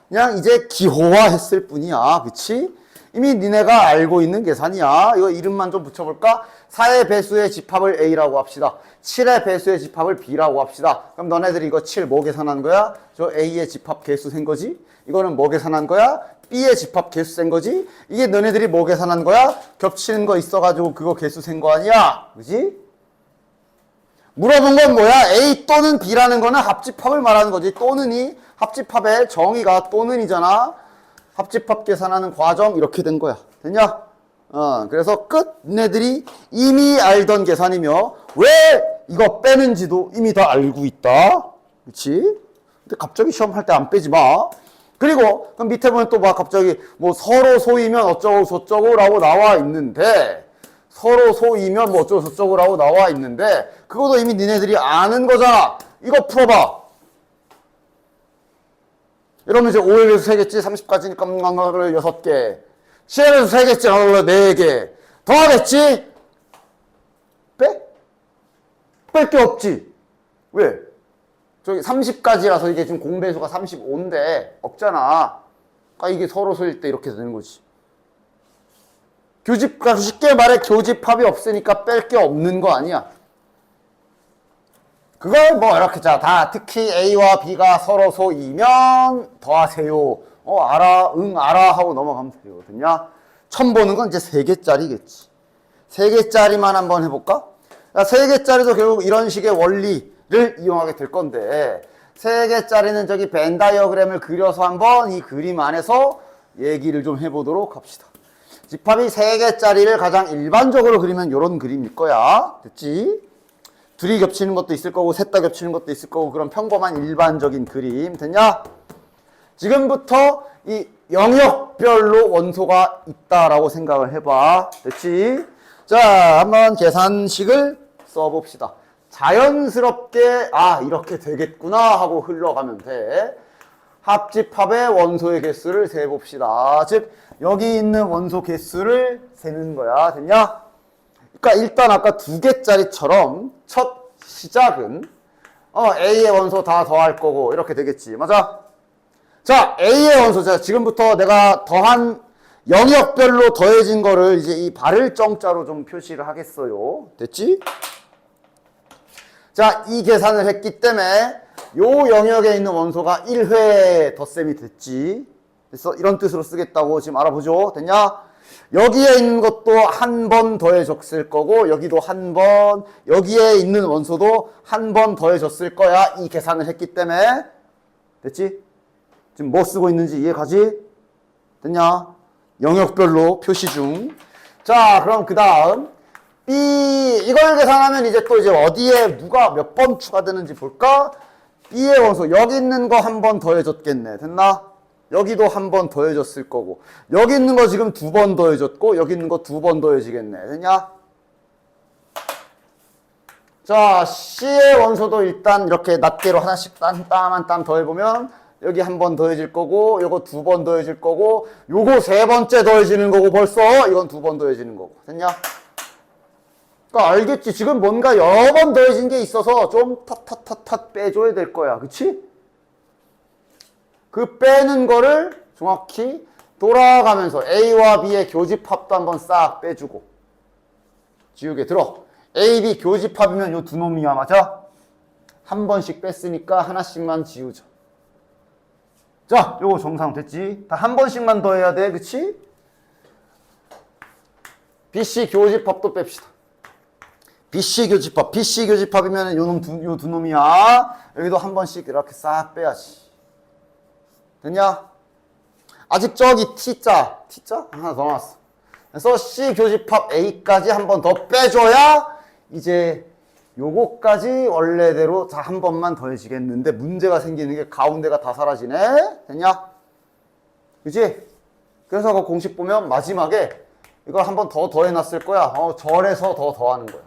그냥 이제 기호화했을 뿐이야. 그치? 이미 니네가 알고 있는 계산이야. 이거 이름만 좀 붙여볼까? 4의 배수의 집합을 A라고 합시다. 7의 배수의 집합을 B라고 합시다. 그럼 너네들이 이거 7 뭐 계산한 거야? 저 A의 집합 개수 센 거지? 이거는 뭐 계산한 거야? B의 집합 개수 센 거지? 이게 너네들이 뭐 계산한 거야? 겹치는 거 있어가지고 그거 개수 센 거 아니야? 그지? 물어본 건 뭐야? A 또는 B라는 거는 합집합을 말하는 거지. 또는이 합집합의 정의가 또는이잖아. 합집합 계산하는 과정 이렇게 된 거야. 됐냐? 그래서 끝. 니네들이 이미 알던 계산이며 왜 이거 빼는지도 이미 다 알고 있다. 그렇지? 근데 갑자기 시험할 때 안 빼지 마. 그리고 그럼 밑에 보면 또 막 갑자기 뭐 서로 소이면 어쩌고 저쩌고라고 나와 있는데 서로 소이면 뭐 어쩌고 저쩌고라고 나와 있는데 그것도 이미 니네들이 아는 거잖아. 이거 풀어봐. 이러면 이제 5에서 3개지 30까지니까 6개 7에서 3개지 4개 더하겠지? 빼? 뺄 게 없지. 왜? 저기 30까지라서 이게 지금 공배수가 35인데 없잖아. 그러니까 이게 서로 소일 때 이렇게 되는 거지. 교집합, 쉽게 말해 교집합이 없으니까 뺄 게 없는 거 아니야. 그걸 뭐 이렇게 다 특히 A와 B가 서로 소이면 더하세요. 알아, 응, 알아 하고 넘어가면 되거든요. 처음 보는 건 이제 3개짜리겠지. 3개짜리만 한번 해볼까? 3개짜리도 결국 이런 식의 원리를 이용하게 될 건데 3개짜리는 저기 벤 다이어그램을 그려서 한번 이 그림 안에서 얘기를 좀 해보도록 합시다. 집합이 3개짜리를 가장 일반적으로 그리면 이런 그림일 거야. 됐지? 둘이 겹치는 것도 있을 거고 셋 다 겹치는 것도 있을 거고 그런 평범한 일반적인 그림 됐냐? 지금부터 이 영역별로 원소가 있다라고 생각을 해봐. 됐지? 자, 한번 계산식을 써봅시다. 자연스럽게 이렇게 되겠구나 하고 흘러가면 돼. 합집합의 원소의 개수를 세봅시다. 즉 여기 있는 원소 개수를 세는 거야. 됐냐? 그러니까 일단 아까 2개짜리처럼 첫 시작은 A의 원소 다 더할 거고 이렇게 되겠지. 맞아? 자, A의 원소. 자, 지금부터 내가 더한 영역별로 더해진 거를 이제 이 발을 정자로 좀 표시를 하겠어요. 됐지? 자, 이 계산을 했기 때문에 요 영역에 있는 원소가 1회 덧셈이 됐지. 그래서 이런 뜻으로 쓰겠다고 지금 알아보죠. 됐냐? 여기에 있는 것도 한 번 더해졌을 거고 여기도 한 번, 여기에 있는 원소도 한 번 더해졌을 거야. 이 계산을 했기 때문에. 됐지? 지금 뭐 쓰고 있는지 이해가지? 됐냐? 영역별로 표시 중. 자, 그럼 그 다음 B 이걸 계산하면 이제 또 이제 어디에 누가 몇 번 추가되는지 볼까? B의 원소 여기 있는 거 한 번 더해졌겠네. 됐나? 여기도 한 번 더해졌을 거고 여기 있는 거 지금 2번 더해졌고 여기 있는 거 2번 더해지겠네. 됐냐? 자, C의 원소도 일단 이렇게 낱개로 하나씩 한 땀 더해보면 여기 한 번 더해질 거고 요거 2번 더해질 거고 요거 3번째 더해지는 거고 벌써 이건 2번 더해지는 거고. 됐냐? 그러니까 알겠지? 지금 뭔가 여러 번 더해진 게 있어서 좀 탓 빼줘야 될 거야. 그치? 그 빼는 거를 정확히 돌아가면서 A와 B의 교집합도 한번 싹 빼주고 지우개 들어. A, B 교집합이면 요 두 놈이야. 맞아? 한 번씩 뺐으니까 하나씩만 지우자. 자, 요거 정상 됐지? 다 한 번씩만 더 해야 돼. 그치? BC 교집합도 뺍시다. BC 교집합이면 요 두 놈이야. 여기도 한 번씩 이렇게 싹 빼야지. 됐냐? 아직 저기 T자 하나 더 나왔어. 그래서 C 교집합 A까지 한 번 더 빼줘야 이제 요거까지 원래대로 다 한 번만 더해지겠는데 문제가 생기는 게 가운데가 다 사라지네. 됐냐? 그치? 그래서 그 공식 보면 마지막에 이걸 한 번 더 더해놨을 거야. 절에서 더 더하는 거야.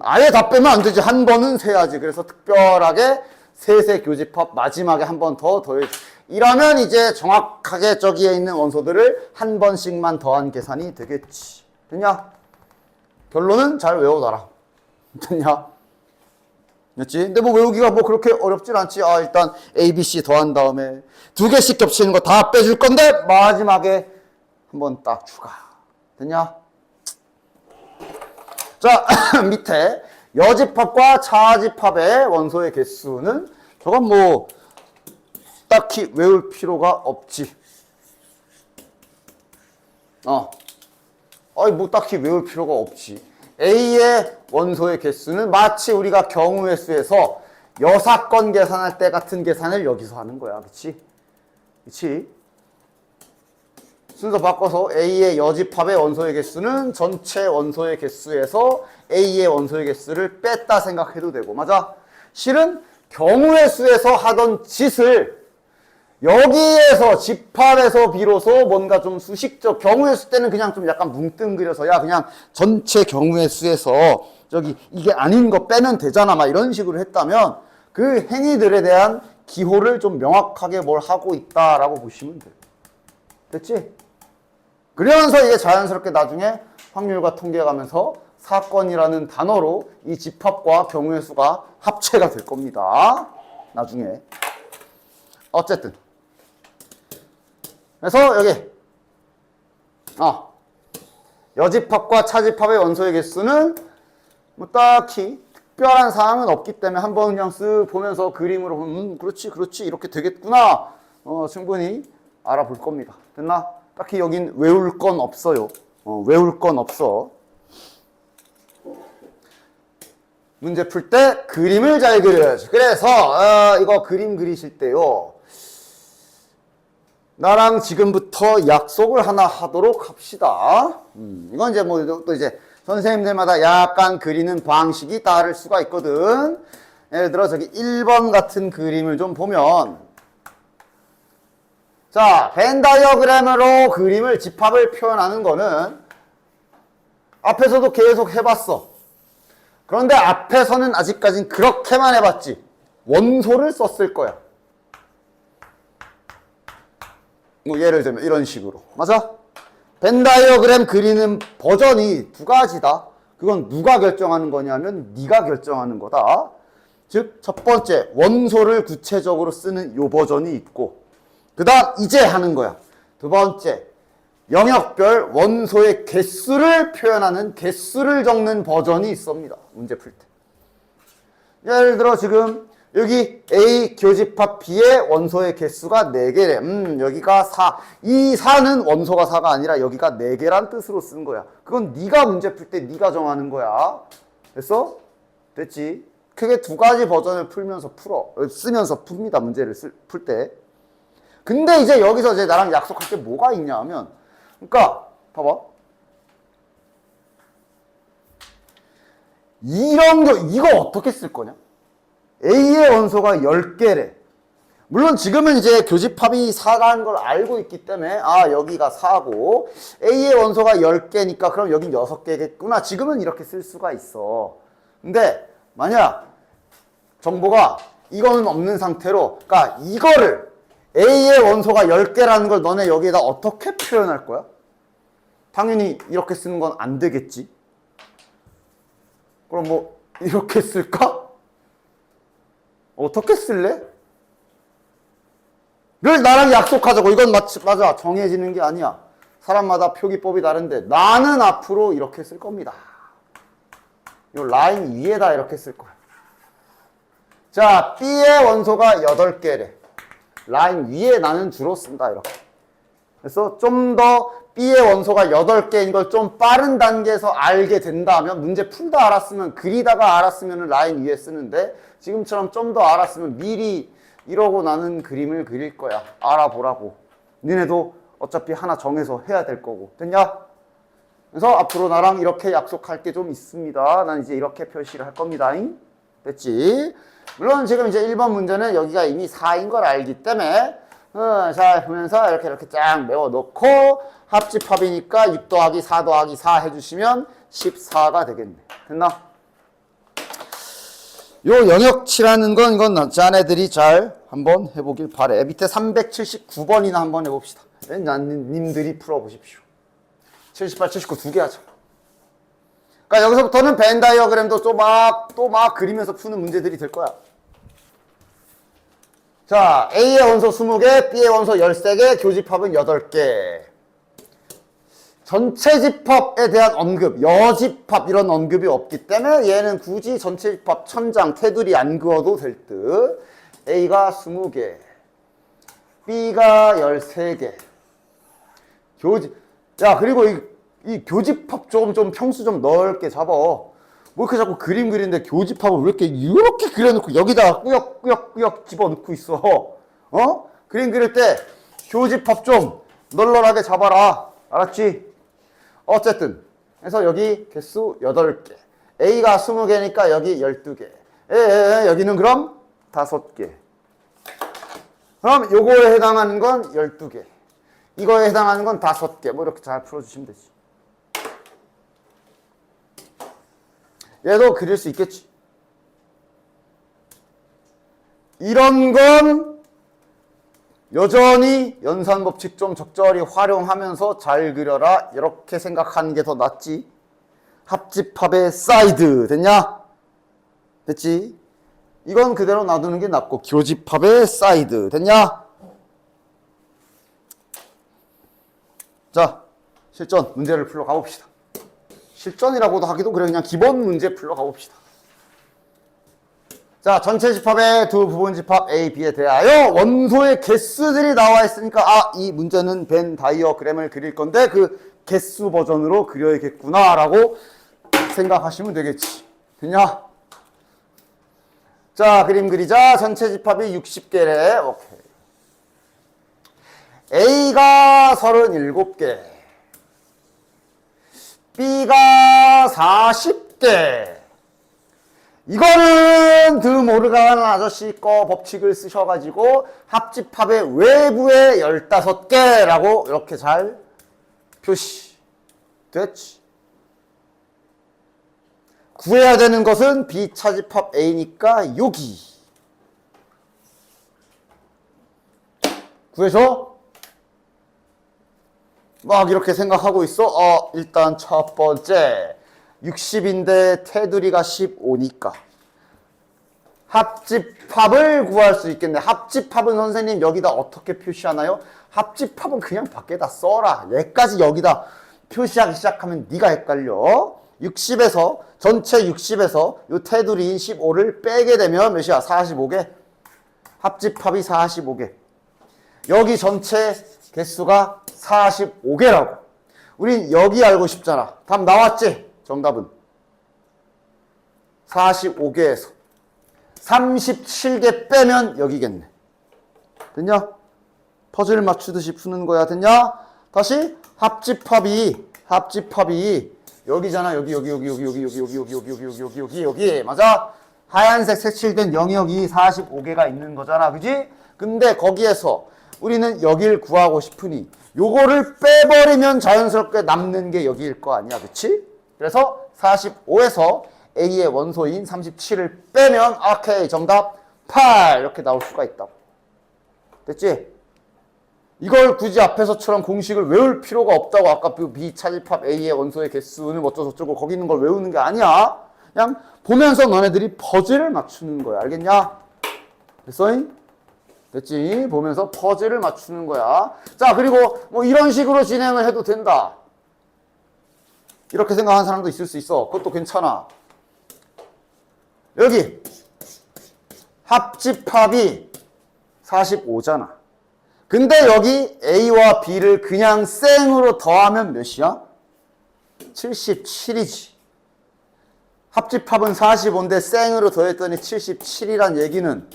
아예 다 빼면 안 되지. 한 번은 세야지. 그래서 특별하게 셋의 교집합 마지막에 한 번 더 더해. 이러면 이제 정확하게 저기에 있는 원소들을 한 번씩만 더한 계산이 되겠지. 됐냐? 결론은 잘 외워놔라. 됐냐? 됐지? 근데 뭐 외우기가 뭐 그렇게 어렵진 않지. 일단 A, B, C 더한 다음에 2개씩 겹치는 거 다 빼줄 건데 마지막에 한 번 딱 추가. 됐냐? 자, 밑에 여집합과 차집합의 원소의 개수는 저건 뭐 딱히 외울 필요가 없지. 뭐 딱히 외울 필요가 없지. A의 원소의 개수는 마치 우리가 경우의 수에서 여사건 계산할 때 같은 계산을 여기서 하는 거야. 그치? 그치? 순서 바꿔서 A의 여집합의 원소의 개수는 전체 원소의 개수에서 A의 원소의 개수를 뺐다 생각해도 되고, 맞아? 실은 경우의 수에서 하던 짓을 여기에서 집합에서 비로소 뭔가 좀 수식적, 경우의 수 때는 그냥 좀 약간 뭉뚱그려서 야 그냥 전체 경우의 수에서 저기 이게 아닌 거 빼면 되잖아 막 이런 식으로 했다면 그 행위들에 대한 기호를 좀 명확하게 뭘 하고 있다라고 보시면 돼. 됐지? 그러면서 이게 자연스럽게 나중에 확률과 통계가면서 사건이라는 단어로 이 집합과 경우의 수가 합체가 될 겁니다. 나중에. 어쨌든. 그래서 여기 여집합과 차집합의 원소의 개수는 뭐 딱히 특별한 사항은 없기 때문에 한번 그냥 쓱 보면서 그림으로 보면 그렇지 이렇게 되겠구나 충분히 알아볼 겁니다. 됐나? 딱히 여긴 외울 건 없어요. 외울 건 없어. 문제 풀 때 그림을 잘 그려야지. 그래서 이거 그림 그리실 때요. 나랑 지금부터 약속을 하나 하도록 합시다. 이건 이제 뭐 또 이제 선생님들마다 약간 그리는 방식이 다를 수가 있거든. 예를 들어 저기 1번 같은 그림을 좀 보면 자, 벤 다이어그램으로 그림을 집합을 표현하는 거는 앞에서도 계속 해봤어. 그런데 앞에서는 아직까진 그렇게만 해봤지. 원소를 썼을 거야. 뭐 예를 들면 이런 식으로. 맞아? 벤 다이어그램 그리는 버전이 두 가지다. 그건 누가 결정하는 거냐면 네가 결정하는 거다. 즉, 첫 번째 원소를 구체적으로 쓰는 요 버전이 있고 그 다음 이제 하는 거야. 두 번째 영역별 원소의 개수를 표현하는 개수를 적는 버전이 있습니다. 문제 풀 때. 예를 들어 지금 여기 A 교집합 B의 원소의 개수가 4개래. 여기가 4. 이 4는 원소가 4가 아니라 여기가 4개란 뜻으로 쓴 거야. 그건 네가 문제 풀 때 네가 정하는 거야. 됐어? 됐지? 크게 두 가지 버전을 쓰면서 풉니다. 문제를 풀 때. 근데 이제 여기서 이제 나랑 약속할 게 뭐가 있냐 하면 그러니까 봐봐. 이거 어떻게 쓸 거냐? A의 원소가 10개래. 물론 지금은 이제 교집합이 4라는 걸 알고 있기 때문에 여기가 4고 A의 원소가 10개니까 그럼 여긴 6개겠구나. 지금은 이렇게 쓸 수가 있어. 근데 만약 정보가 이거는 없는 상태로 그러니까 이거를 A의 원소가 10개라는 걸 너네 여기에다 어떻게 표현할 거야? 당연히 이렇게 쓰는 건 안 되겠지. 그럼 뭐 이렇게 쓸까? 어떻게 쓸래? 늘 나랑 약속하자고. 이건 맞아. 정해지는 게 아니야. 사람마다 표기법이 다른데 나는 앞으로 이렇게 쓸 겁니다. 이 라인 위에다 이렇게 쓸 거야. 자, B의 원소가 8개래. 라인 위에 나는 주로 쓴다. 이렇게. 그래서 좀 더 B의 원소가 8개인 걸 좀 빠른 단계에서 알게 된다면 문제 풀다 알았으면 그리다가 알았으면 라인 위에 쓰는데 지금처럼 좀 더 알았으면 미리 이러고 나는 그림을 그릴 거야. 알아보라고. 니네도 어차피 하나 정해서 해야 될 거고. 됐냐? 그래서 앞으로 나랑 이렇게 약속할 게 좀 있습니다. 난 이제 이렇게 표시를 할 겁니다. 됐지? 물론 지금 이제 1번 문제는 여기가 이미 4인 걸 알기 때문에 자 보면서 이렇게 쫙 메워놓고 합집합이니까 6 더하기 4 더하기 4 해주시면 14가 되겠네. 됐나? 요 영역치라는 건 이건 자네들이 잘 한번 해보길 바래. 밑에 379번이나 한번 해봅시다. 님들이 풀어보십시오. 78, 79 두 개 하자. 그러니까 여기서부터는 벤 다이어그램도 또 막 그리면서 푸는 문제들이 될 거야. 자, A의 원소 20개, B의 원소 13개, 교집합은 8개. 전체 집합에 대한 언급, 여집합 이런 언급이 없기 때문에 얘는 굳이 전체 집합 천장, 테두리 안 그어도 될 듯. A가 20개, B가 13개. 야, 그리고 이 교집합 좀 평수 좀 넓게 잡아. 뭐 이렇게 자꾸 그림 그리는데 교집합을 왜 이렇게 그려놓고 여기다가 꾸역꾸역 집어넣고 있어. 그림 그릴 때 교집합 좀 널널하게 잡아라. 알았지? 어쨌든 그래서 여기 개수 8개. A가 20개니까 여기 12개. 여기는 그럼 5개. 그럼 요거에 해당하는 건 12개. 이거에 해당하는 건 5개. 뭐 이렇게 잘 풀어주시면 되지. 얘도 그릴 수 있겠지. 이런 건 여전히 연산법칙 좀 적절히 활용하면서 잘 그려라. 이렇게 생각하는 게 더 낫지. 합집합의 사이드 됐냐? 됐지? 이건 그대로 놔두는 게 낫고 교집합의 사이드 됐냐? 자, 실전 문제를 풀러 가봅시다. 실전이라고도 하기도 그래. 그냥 기본 문제 풀러 가봅시다. 자, 전체 집합의 두 부분 집합 A, B에 대하여 원소의 개수들이 나와 있으니까 이 문제는 벤 다이어그램을 그릴 건데 그 개수 버전으로 그려야겠구나 라고 생각하시면 되겠지. 됐냐? 자, 그림 그리자. 전체 집합이 60개래. 오케이. A가 37개. B가 40개. 이거는 드모르간 아저씨 거 법칙을 쓰셔가지고 합집합의 외부에 15개라고 이렇게 잘 표시. 됐지? 구해야 되는 것은 B차집합 A니까 여기. 구해줘? 막 이렇게 생각하고 있어. 일단 첫 번째 60인데 테두리가 15니까 합집합을 구할 수 있겠네. 합집합은 선생님 여기다 어떻게 표시하나요? 합집합은 그냥 밖에다 써라. 얘까지 여기다 표시하기 시작하면 네가 헷갈려. 60에서 전체 60에서 요 테두리인 15를 빼게 되면 몇이야? 45개. 합집합이 45개. 여기 전체 개수가 45개라고. 우린 여기 알고 싶잖아. 답 나왔지? 정답은 45개에서 37개 빼면 여기겠네. 됐냐? 퍼즐 맞추듯이 푸는 거야. 됐냐? 다시 합집합이 여기잖아. 여기 맞아? 하얀색 색칠된 영역이 45개가 있는 거잖아. 그지? 근데 거기에서 우리는 여길 구하고 싶으니 요거를 빼버리면 자연스럽게 남는 게 여기일 거 아니야. 그치? 그래서 45에서 A의 원소인 37을 빼면 오케이 정답 8 이렇게 나올 수가 있다고. 됐지? 이걸 굳이 앞에서처럼 공식을 외울 필요가 없다고. 아까 B차집합 A의 원소의 개수는 어쩌고저쩌고 거기 있는 걸 외우는 게 아니야. 그냥 보면서 너네들이 퍼즐을 맞추는 거야. 알겠냐? 됐어잉? 됐지? 보면서 퍼즐을 맞추는 거야. 자, 그리고 뭐 이런 식으로 진행을 해도 된다. 이렇게 생각하는 사람도 있을 수 있어. 그것도 괜찮아. 여기 합집합이 45잖아. 근데 여기 A와 B를 그냥 생으로 더하면 몇이야? 77이지. 합집합은 45인데 생으로 더했더니 77이란 얘기는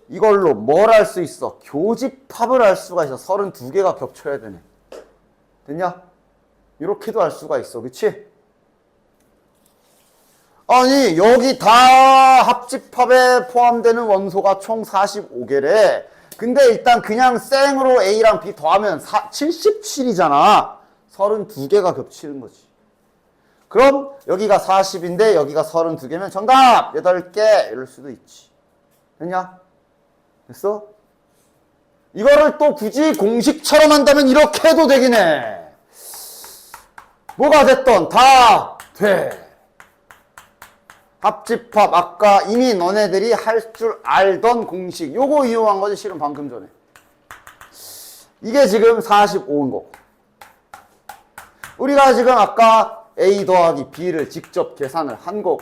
이걸로 뭘 할 수 있어? 교집합을 할 수가 있어. 32개가 겹쳐야 되네. 됐냐? 이렇게도 할 수가 있어. 그치? 아니 여기 다 합집합에 포함되는 원소가 총 45개래. 근데 일단 그냥 생으로 A랑 B 더하면 77이잖아. 32개가 겹치는 거지. 그럼 여기가 40인데 여기가 32개면 정답! 8개! 이럴 수도 있지. 됐냐? 됐어? 이거를 또 굳이 공식처럼 한다면 이렇게 해도 되긴 해. 뭐가 됐던 다 돼. 합집합 아까 이미 너네들이 할 줄 알던 공식 요거 이용한 거지. 실은 방금 전에 이게 지금 45인 거고, 우리가 지금 아까 A 더하기 B를 직접 계산을 한 거고,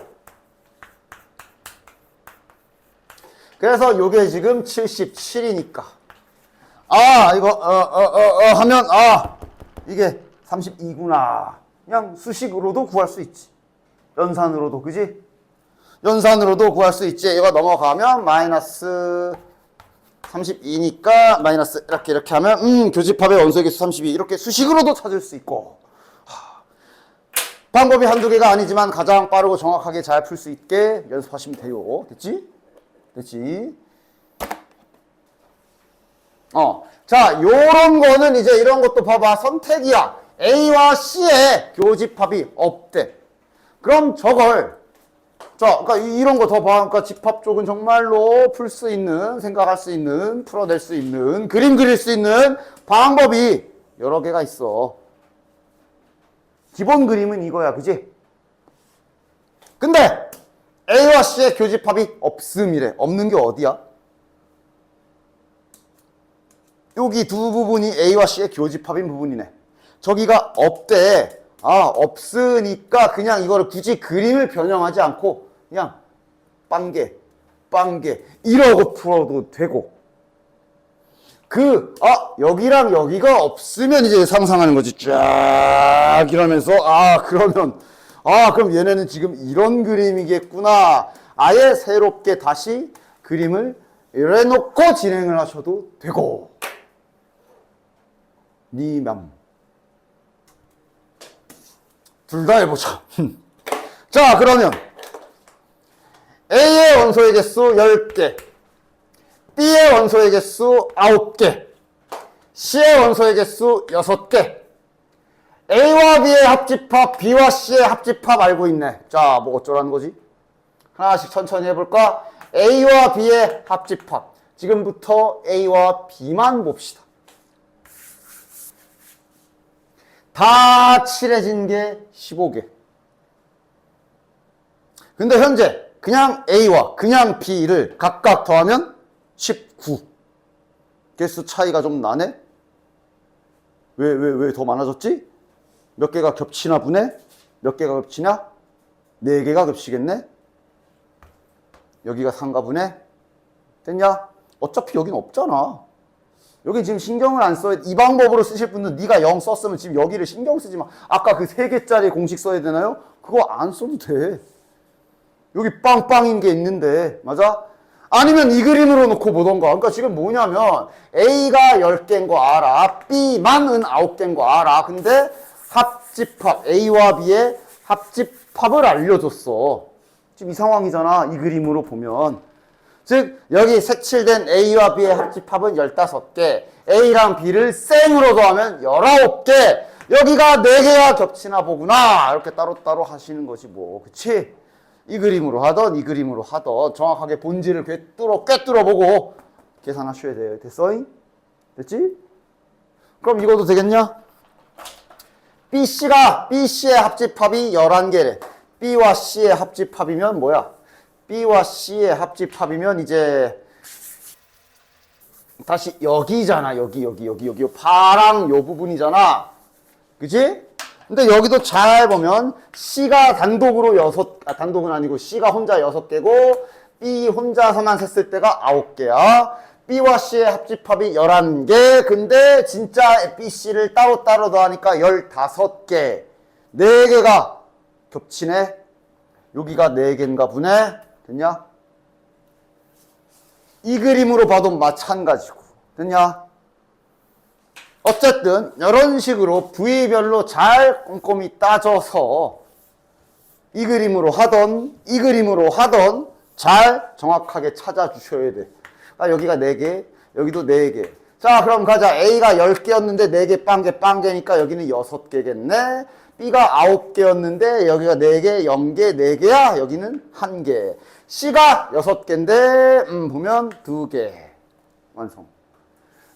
그래서 요게 지금 77이니까 이거 하면 이게 32구나. 그냥 수식으로도 구할 수 있지. 연산으로도. 그지? 연산으로도 구할 수 있지. 이거 넘어가면 마이너스 32니까 마이너스 이렇게 하면 교집합의 원소의 개수 32 이렇게 수식으로도 찾을 수 있고 방법이 한두 개가 아니지만 가장 빠르고 정확하게 잘 풀 수 있게 연습하시면 돼요. 됐지? 됐지? 자, 요런 거는 이제 이런 것도 봐봐. 선택이야. A와 C의 교집합이 없대. 그럼 저걸 자, 그러니까 이런 거 더 봐. 그러니까 집합 쪽은 정말로 풀 수 있는, 생각할 수 있는, 풀어낼 수 있는, 그림 그릴 수 있는 방법이 여러 개가 있어. 기본 그림은 이거야, 그지? 근데 A와 C의 교집합이 없음이래. 없는 게 어디야? 여기 두 부분이 A와 C의 교집합인 부분이네. 저기가 없대. 없으니까 그냥 이거를 굳이 그림을 변형하지 않고 그냥 빵개 이러고 풀어도 되고 여기랑 여기가 없으면 이제 상상하는 거지. 쫙 이러면서 그럼 얘네는 지금 이런 그림이겠구나. 아예 새롭게 다시 그림을 이래놓고 진행을 하셔도 되고 니맘 둘 다 해보자. 자, 그러면 A의 원소의 개수 10개, B의 원소의 개수 9개, C의 원소의 개수 6개. A와 B의 합집합, B와 C의 합집합 알고 있네. 자, 뭐 어쩌라는 거지? 하나씩 천천히 해볼까? A와 B의 합집합. 지금부터 A와 B만 봅시다. 다 칠해진 게 15개. 근데 현재 그냥 A와 그냥 B를 각각 더하면 19. 개수 차이가 좀 나네? 왜 더 많아졌지? 몇 개가 겹치나 보네? 몇 개가 겹치냐? 4개가 겹치겠네? 여기가 3가 보네? 됐냐? 어차피 여긴 없잖아. 여기 지금 신경을 안 써야 이 방법으로 쓰실 분은 네가 0 썼으면 지금 여기를 신경 쓰지 마. 아까 그 3개짜리 공식 써야 되나요? 그거 안 써도 돼. 여기 빵빵인 게 있는데 맞아? 아니면 이 그림으로 놓고 보던가. 그러니까 지금 뭐냐면 A가 10개인 거 알아. B만은 9개인 거 알아. 근데 합집합 A와 B의 합집합을 알려줬어. 지금 이 상황이잖아. 이 그림으로 보면. 즉 여기 색칠된 A와 B의 합집합은 15개, A랑 B를 생으로 더하면 19개. 여기가 4개가 겹치나 보구나. 이렇게 따로따로 하시는 거지 뭐. 그치? 이 그림으로 하던 이 그림으로 하던 정확하게 본질을 꿰뚫어 보고 계산하셔야 돼요. 됐어잉? 됐지? 그럼 이것도 되겠냐? BC의 합집합이 11개래. B와 C의 합집합이면 뭐야? B와 C의 합집합이면 이제 다시 여기잖아. 여기 파랑 요 부분이잖아. 그치? 근데 여기도 잘 보면 C가 단독으로 단독은 아니고 C가 혼자 6개고 B 혼자서만 셌을 때가 9개야. B와 C의 합집합이 11개. 근데 진짜 BC를 따로따로 더하니까 15개. 4개가 겹치네. 여기가 4개인가 보네. 됐냐? 이 그림으로 봐도 마찬가지고. 됐냐? 어쨌든 이런 식으로 부위별로 잘 꼼꼼히 따져서 이 그림으로 하던 잘 정확하게 찾아주셔야 돼. 여기가 4개, 여기도 4개. 자, 그럼 가자. A가 10개였는데 4개 빵개니까 여기는 6개겠네. B가 9개였는데 여기가 4개, 0개, 4개야. 여기는 1개. C가 6개인데 보면 2개. 완성.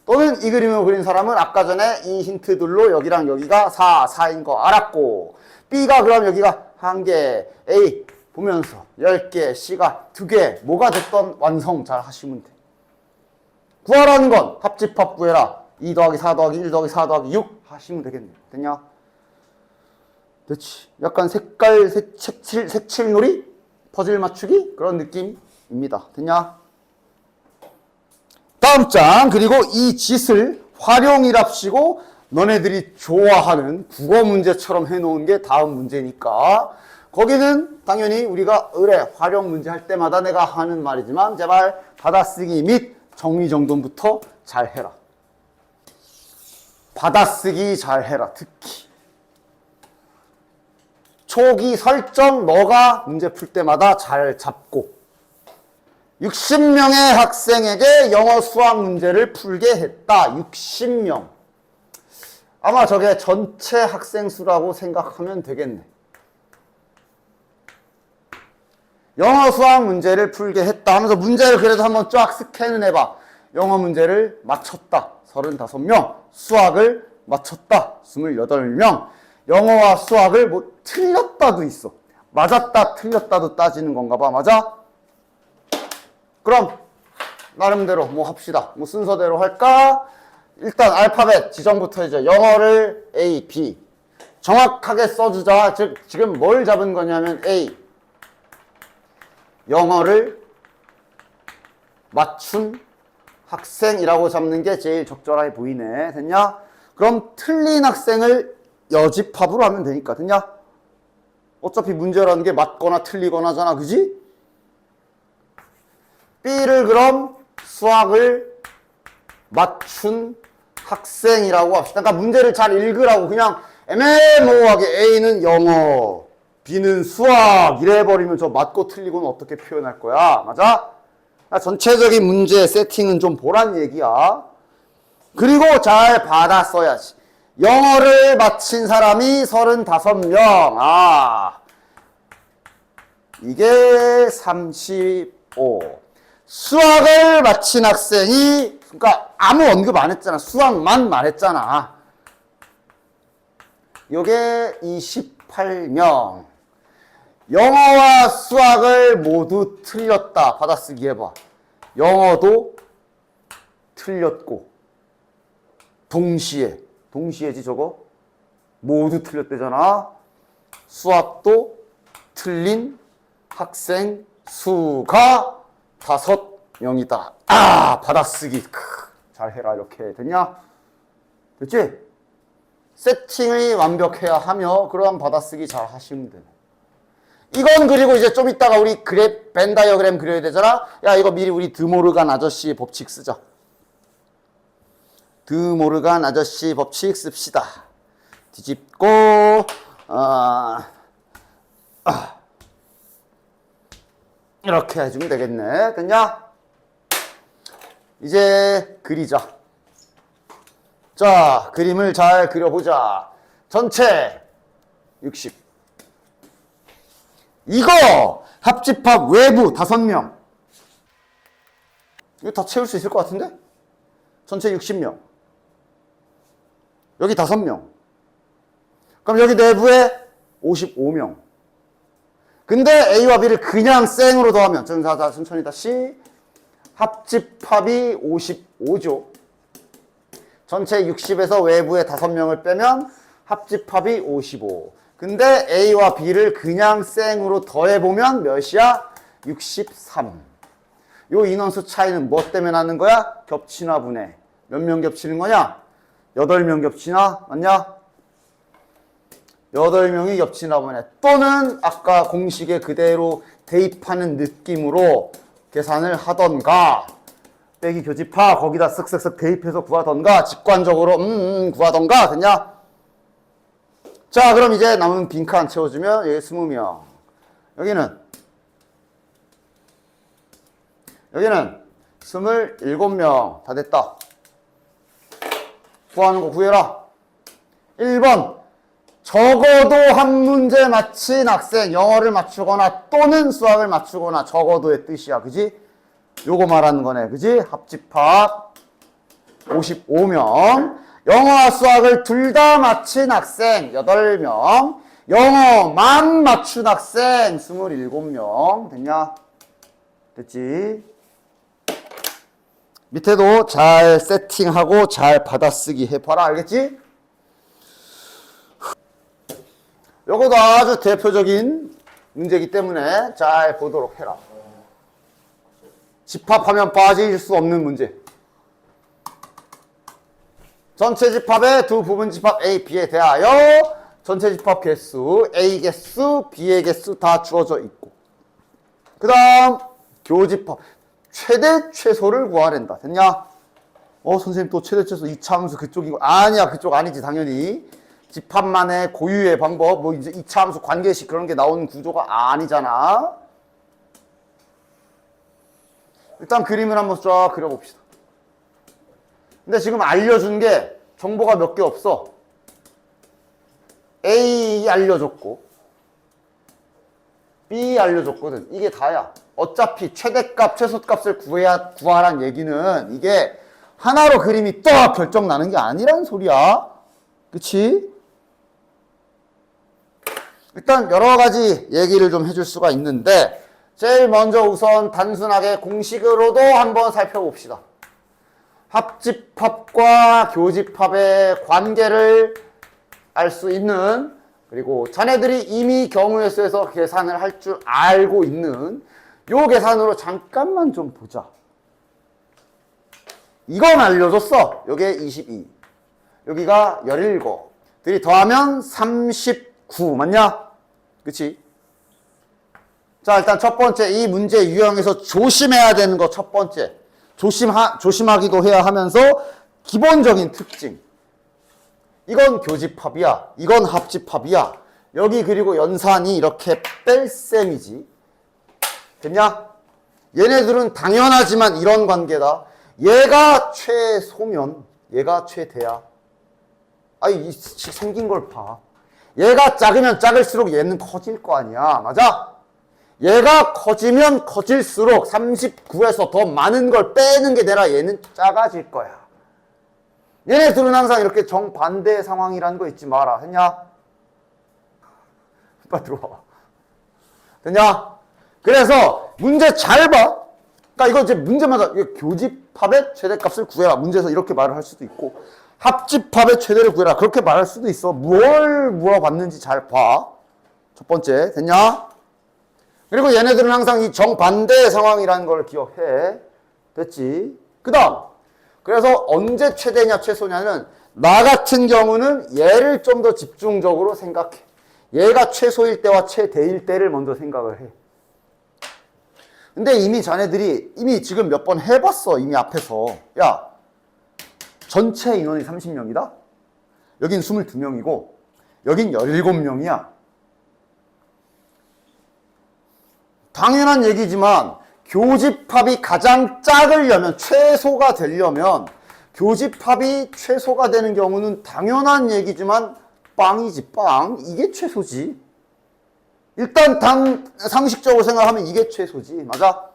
또는 이 그림을 그린 사람은 아까 전에 이 힌트들로 여기랑 여기가 4인 거 알았고 B가 그럼 여기가 1개, A 보면서 10개, C가 2개. 뭐가 됐던 완성 잘 하시면 돼. 구하라는 건 합집합 구해라. 2 더하기 4 더하기 1 더하기 4 더하기 6 하시면 되겠네. 됐냐? 됐지. 약간 색칠놀이? 퍼즐 맞추기? 그런 느낌입니다. 됐냐? 다음 장. 그리고 이 짓을 활용이랍시고 너네들이 좋아하는 국어 문제처럼 해놓은 게 다음 문제니까 거기는 당연히 우리가 활용 문제 할 때마다 내가 하는 말이지만 제발 받아쓰기 및 정리정돈부터 잘 해라. 받아쓰기 잘 해라. 특히 초기 설정 너가 문제 풀 때마다 잘 잡고 60명의 학생에게 영어 수학 문제를 풀게 했다. 60명. 아마 저게 전체 학생 수라고 생각하면 되겠네. 영어 수학 문제를 풀게 했다 하면서 문제를 그래도 한번 쫙 스캔을 해봐. 영어 문제를 맞췄다. 35명. 수학을 맞췄다. 28명. 영어와 수학을 뭐 틀렸다도 있어. 맞았다 틀렸다도 따지는 건가 봐. 맞아? 그럼 나름대로 뭐 합시다. 뭐 순서대로 할까? 일단 알파벳 지정부터 이제 영어를 A, B 정확하게 써주자. 즉 지금 뭘 잡은 거냐면 A 영어를 맞춘 학생이라고 잡는 게 제일 적절해 보이네. 됐냐? 그럼 틀린 학생을 여집합으로 하면 되니까. 됐냐? 어차피 문제라는 게 맞거나 틀리거나잖아. 그지? B를 그럼 수학을 맞춘 학생이라고 합시다. 그러니까 문제를 잘 읽으라고. 그냥 애매모호하게 A는 영어, B는 수학 이래 해버리면 저 맞고 틀리고는 어떻게 표현할 거야. 맞아? 전체적인 문제 세팅은 좀 보란 얘기야. 그리고 잘 받아 써야지. 영어를 마친 사람이 35명. 아, 이게 35. 수학을 마친 학생이, 그러니까 아무 언급 안 했잖아. 수학만 말했잖아. 요게 28명. 영어와 수학을 모두 틀렸다. 받아쓰기 해봐. 영어도 틀렸고 동시에지 저거? 모두 틀렸대잖아. 수학도 틀린 학생 수가 5명이다. 아, 받아쓰기. 잘해라. 이렇게 됐냐? 됐지? 세팅이 완벽해야 하며 그러한 받아쓰기 잘 하시면 되네. 이건 그리고 이제 좀 이따가 우리 벤 다이어그램 그려야 되잖아. 야, 이거 미리 우리 드모르간 아저씨의 법칙 쓰자. 드모르간 아저씨 법칙 씁시다. 뒤집고 이렇게 해주면 되겠네. 됐냐? 이제 그리자. 자, 그림을 잘 그려보자. 전체 60. 이거 합집합 외부 5명. 이거 다 채울 수 있을 것 같은데? 전체 60명. 여기 5명. 그럼 여기 내부에 55명. 근데 A와 B를 그냥 쌩으로 더하면 천천히 다시 합집합이 55죠. 전체 60에서 외부에 5명을 빼면 합집합이 55. 근데 A와 B를 그냥 쌩으로 더해보면 몇이야? 63. 요 인원수 차이는 뭐 때문에 나는 거야? 겹치나 분해. 몇 명 겹치는 거냐? 8명 겹치나? 맞냐? 8명이 겹치나 보네. 또는 아까 공식에 그대로 대입하는 느낌으로 계산을 하던가 빼기 교집합 거기다 쓱쓱쓱 대입해서 구하던가 직관적으로 구하던가. 됐냐? 자, 그럼 이제 남은 빈칸 채워주면 여기 20명. 여기는 27명. 다 됐다. 구하는 거 구해라. 1번 적어도 한 문제 맞힌 학생. 영어를 맞추거나 또는 수학을 맞추거나 적어도의 뜻이야. 그지? 요거 말하는 거네. 그지? 합집합 55명. 영어와 수학을 둘 다 맞힌 학생 8명. 영어만 맞춘 학생 27명. 됐냐? 됐지? 밑에도 잘 세팅하고 잘 받아쓰기 해봐라. 알겠지? 요것도 아주 대표적인 문제이기 때문에 잘 보도록 해라. 집합하면 빠질 수 없는 문제. 전체 집합의 두 부분 집합 A, B에 대하여 전체 집합 개수, A 개수, B의 개수 다 주어져 있고. 그 다음 교집합. 최대 최소를 구하랜다. 됐냐? 선생님 또 최대 최소 이차함수 그쪽이고. 아니야, 그쪽 아니지, 당연히. 집합만의 고유의 방법, 뭐 이제 이차함수 관계식 그런 게 나오는 구조가 아니잖아. 일단 그림을 한번 쫙 그려봅시다. 근데 지금 알려준 게 정보가 몇 개 없어. A 알려줬고 B 알려줬거든. 이게 다야. 어차피 최대값, 최소값을 구하란 얘기는 이게 하나로 그림이 딱 결정 나는 게 아니란 소리야. 그치? 일단 여러 가지 얘기를 좀 해줄 수가 있는데 제일 먼저 우선 단순하게 공식으로도 한번 살펴봅시다. 합집합과 교집합의 관계를 알 수 있는, 그리고 자네들이 이미 경우의 수에서 계산을 할 줄 알고 있는 요 계산으로 잠깐만 좀 보자. 이건 알려줬어. 요게 22, 여기가 17, 둘이 더하면 39 맞냐? 그치? 자, 일단 첫 번째 이 문제 유형에서 조심해야 되는 거 첫 번째. 조심하기도 해야 하면서 기본적인 특징. 이건 교집합이야. 이건 합집합이야. 여기 그리고 연산이 이렇게 뺄셈이지. 됐냐? 얘네들은 당연하지만 이런 관계다. 얘가 최소면 얘가 최대야. 아니, 이 생긴 걸 봐. 얘가 작으면 작을수록 얘는 커질 거 아니야. 맞아? 얘가 커지면 커질수록 39에서 더 많은 걸 빼는 게 되라 얘는 작아질 거야. 얘네들은 항상 이렇게 정반대 상황이라는 거 잊지 마라. 했냐? 빨리 들어와. 됐냐? 그래서 문제 잘 봐. 그러니까 이거 이제 문제마다 교집합의 최대값을 구해라. 문제에서 이렇게 말을 할 수도 있고 합집합의 최대를 구해라. 그렇게 말할 수도 있어. 뭘 물어봤는지 잘 봐. 첫 번째. 됐냐? 그리고 얘네들은 항상 이 정반대 상황이라는 걸 기억해. 됐지? 그 다음. 그래서 언제 최대냐 최소냐는 나 같은 경우는 얘를 좀 더 집중적으로 생각해. 얘가 최소일 때와 최대일 때를 먼저 생각을 해. 근데 이미 자네들이 이미 지금 몇 번 해봤어. 이미 앞에서. 야, 전체 인원이 30명이다? 여긴 22명이고 여긴 17명이야. 당연한 얘기지만 교집합이 가장 작으려면, 최소가 되려면 교집합이 최소가 되는 경우는 당연한 얘기지만 빵이지, 빵. 이게 최소지. 일단 상식적으로 생각하면 이게 최소지. 맞아?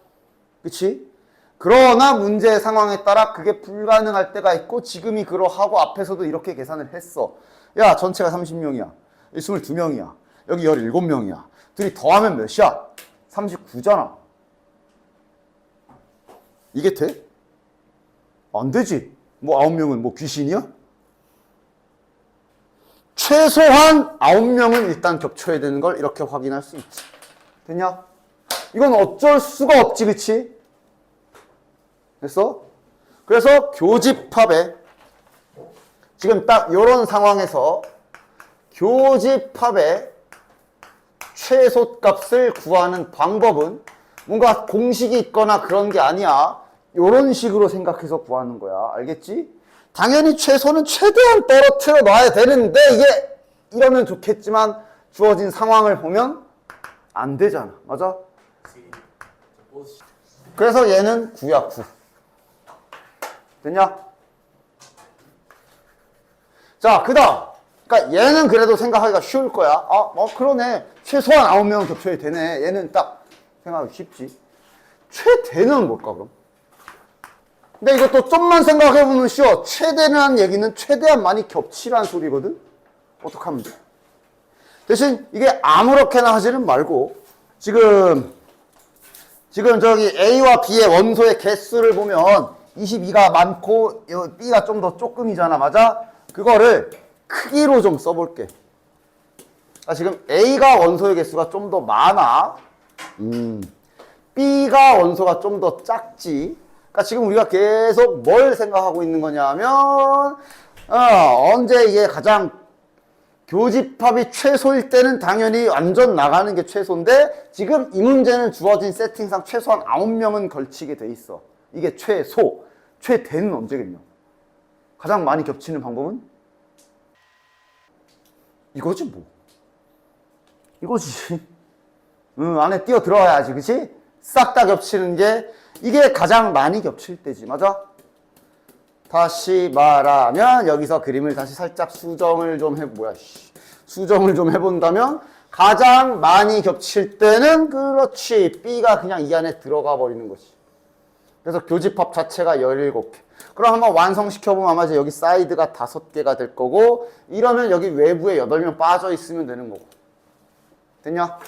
그치? 그러나 문제 상황에 따라 그게 불가능할 때가 있고 지금이 그러하고 앞에서도 이렇게 계산을 했어. 야, 전체가 30명이야. 22명이야. 여기 17명이야. 둘이 더하면 몇이야? 39잖아. 이게 돼? 안 되지. 뭐 9명은 뭐 귀신이야? 최소한 9명은 일단 겹쳐야 되는 걸 이렇게 확인할 수 있지. 됐냐? 이건 어쩔 수가 없지, 그치? 됐어? 그래서 교집합에 지금 딱 이런 상황에서 교집합의 최소값을 구하는 방법은 뭔가 공식이 있거나 그런 게 아니야. 이런 식으로 생각해서 구하는 거야. 알겠지? 당연히 최소는 최대한 떨어뜨려 놔야 되는데 이게 이러면 좋겠지만 주어진 상황을 보면 안 되잖아. 맞아? 그래서 얘는 9야, 9. 됐냐? 자, 그 다음. 그러니까 얘는 그래도 생각하기가 쉬울 거야. 그러네. 최소한 9명 겹쳐야 되네. 얘는 딱 생각하기 쉽지. 최대는 뭘까, 그럼? 근데 이것도 좀만 생각해보면 쉬워. 최대라는 얘기는 최대한 많이 겹치란 소리거든? 어떡하면 돼? 대신 이게 아무렇게나 하지는 말고, 지금 저기 A와 B의 원소의 개수를 보면 22가 많고, B가 좀 더 조금이잖아. 맞아? 그거를 크기로 좀 써볼게. 지금 A가 원소의 개수가 좀 더 많아. B가 원소가 좀 더 작지. 그러니까 지금 우리가 계속 뭘 생각하고 있는 거냐면, 언제 이게 가장 교집합이 최소일 때는 당연히 완전 나가는 게 최소인데 지금 이 문제는 주어진 세팅상 최소한 9명은 걸치게 돼 있어. 이게 최소. 최대는 언제겠냐? 가장 많이 겹치는 방법은? 이거지 뭐. 이거지. 안에 뛰어 들어와야지, 그치? 싹 다 겹치는 게 이게 가장 많이 겹칠 때지, 맞아? 다시 말하면 여기서 그림을 다시 살짝 수정을 좀 해본다면 가장 많이 겹칠 때는 그렇지, B가 그냥 이 안에 들어가 버리는 거지. 그래서 교집합 자체가 17개. 그럼 한번 완성시켜보면 아마 이제 여기 사이드가 5개가 될 거고, 이러면 여기 외부에 8명 빠져 있으면 되는 거고. 됐냐?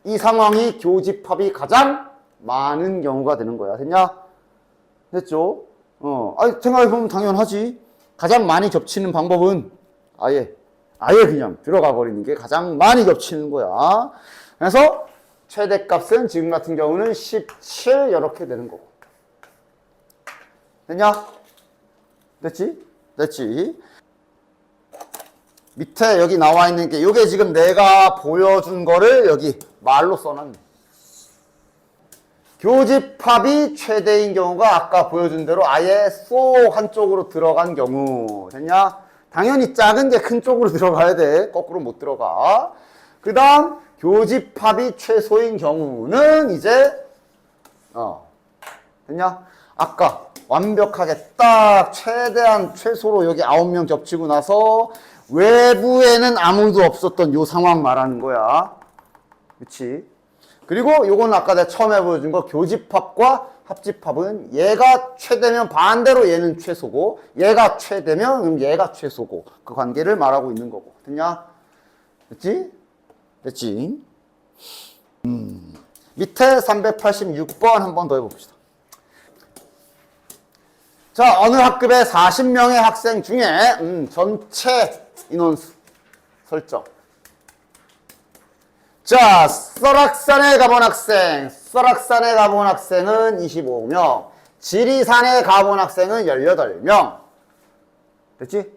이 상황이 교집합이 가장 많은 경우가 되는 거야. 됐냐? 됐죠? 생각해보면 당연하지. 가장 많이 겹치는 방법은 아예 그냥 들어가 버리는 게 가장 많이 겹치는 거야. 그래서 최대값은 지금 같은 경우는 17 이렇게 되는 거고. 됐냐? 됐지? 됐지? 밑에 여기 나와 있는 게 이게 지금 내가 보여준 거를 여기 말로 써놨네. 교집합이 최대인 경우가 아까 보여준 대로 아예 쏙 한쪽으로 들어간 경우. 됐냐? 당연히 작은 게 큰 쪽으로 들어가야 돼. 거꾸로 못 들어가. 그 다음 교집합이 최소인 경우는 이제 됐냐? 아까 완벽하게 딱 최대한 최소로 여기 9명 겹치고 나서 외부에는 아무도 없었던 요 상황 말하는 거야. 그치? 그리고 요건 아까 내가 처음에 보여준 거 교집합과 합집합은 얘가 최대면 반대로 얘는 최소고 얘가 최대면 그럼 얘가 최소고 그 관계를 말하고 있는 거고. 됐냐? 됐지? 됐지? 밑에 386번 한 번 더 해봅시다. 자, 어느 학급의 40명의 학생 중에 전체 인원수 설정. 자, 설악산에 가본 학생은 25명, 지리산에 가본 학생은 18명. 됐지?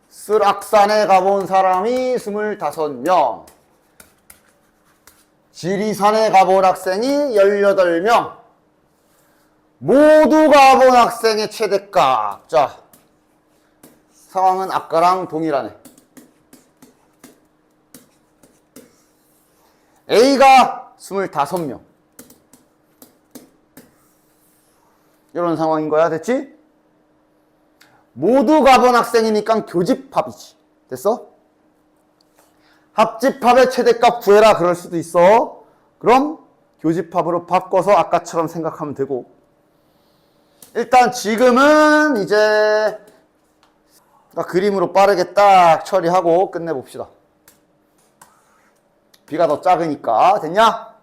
설악산에 가본 사람이 25명, 지리산에 가본 학생이 18명. 모두 가본 학생의 최대값. 자, 상황은 아까랑 동일하네. A가 25명. 이런 상황인 거야. 됐지? 모두 가본 학생이니까 교집합이지. 됐어? 합집합의 최대값 구해라. 그럴 수도 있어. 그럼 교집합으로 바꿔서 아까처럼 생각하면 되고. 일단 지금은 이제 그림으로 빠르게 딱 처리하고 끝내봅시다. B가 더 작으니까. 됐냐?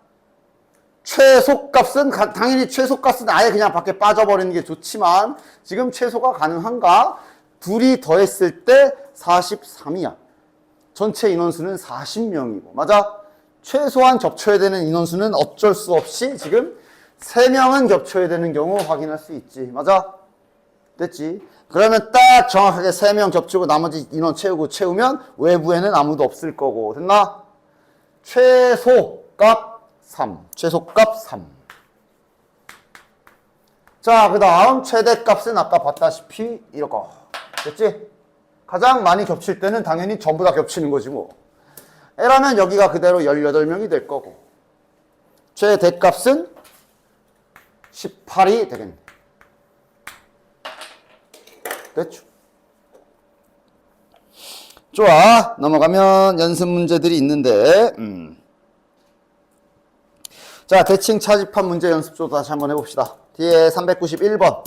최소값은 당연히 최소값은 아예 그냥 밖에 빠져버리는 게 좋지만 지금 최소가 가능한가? 둘이 더했을 때 43이야. 전체 인원수는 40명이고. 맞아? 최소한 겹쳐야 되는 인원수는 어쩔 수 없이 지금 3명은 겹쳐야 되는 경우 확인할 수 있지. 맞아? 됐지? 그러면 딱 정확하게 3명 겹치고 나머지 인원 채우면 외부에는 아무도 없을 거고. 됐나? 최소값 3. 최소값 3. 자, 그 다음 최대값은 아까 봤다시피 이거. 됐지? 가장 많이 겹칠 때는 당연히 전부 다 겹치는 거지 뭐. L하면 여기가 그대로 18명이 될 거고. 최대값은 18이 되겠네. 됐죠? 좋아. 넘어가면 연습 문제들이 있는데 자, 대칭 차집합 문제 연습도 다시 한번 해봅시다. 뒤에 391번.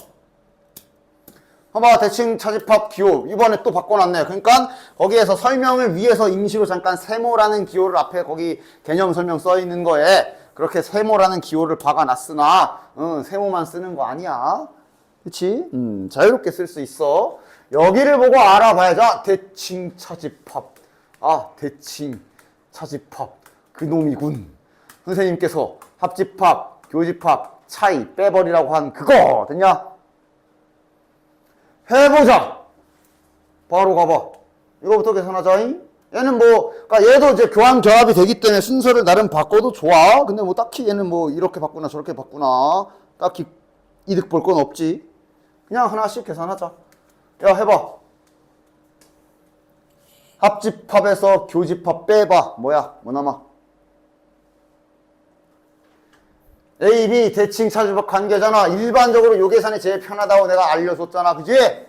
봐봐, 대칭 차집합 기호 이번에 또 바꿔놨네. 그러니까 거기에서 설명을 위해서 임시로 잠깐 세모라는 기호를 앞에 거기 개념 설명 써있는 거에 그렇게 세모라는 기호를 박아놨으나 세모만 쓰는 거 아니야. 그치? 자유롭게 쓸 수 있어. 여기를 보고 알아봐야죠. 대칭 차집합. 대칭 차집합. 그놈이군. 선생님께서 합집합, 교집합 차이 빼버리라고 한 그거. 됐냐? 해보자. 바로 가봐. 이거부터 계산하자잉. 얘는 뭐, 그러니까 얘도 이제 교환 결합이 되기 때문에 순서를 나름 바꿔도 좋아. 근데 뭐 딱히 얘는 뭐 이렇게 바꾸나 저렇게 바꾸나 딱히 이득 볼 건 없지. 그냥 하나씩 계산하자. 야, 해봐. 합집합에서 교집합 빼봐. 뭐야? 뭐 남아? A, B 대칭 차집합 관계잖아. 일반적으로 요 계산이 제일 편하다고 내가 알려줬잖아. 그지?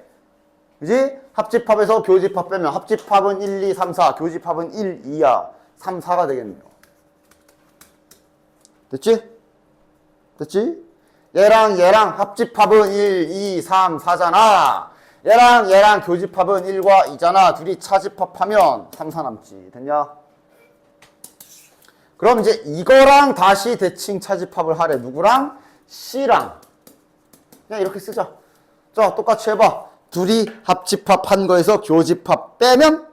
그지? 합집합에서 교집합 빼면 합집합은 1, 2, 3, 4, 교집합은 1, 2야. 3, 4가 되겠네요. 됐지? 됐지? 얘랑 합집합은 1, 2, 3, 4잖아. 얘랑 교집합은 1과 2잖아. 둘이 차집합하면 3, 4 남지. 됐냐? 그럼 이제 이거랑 다시 대칭 차집합을 하래. 누구랑? C랑. 그냥 이렇게 쓰자. 자, 똑같이 해봐. 둘이 합집합한 거에서 교집합 빼면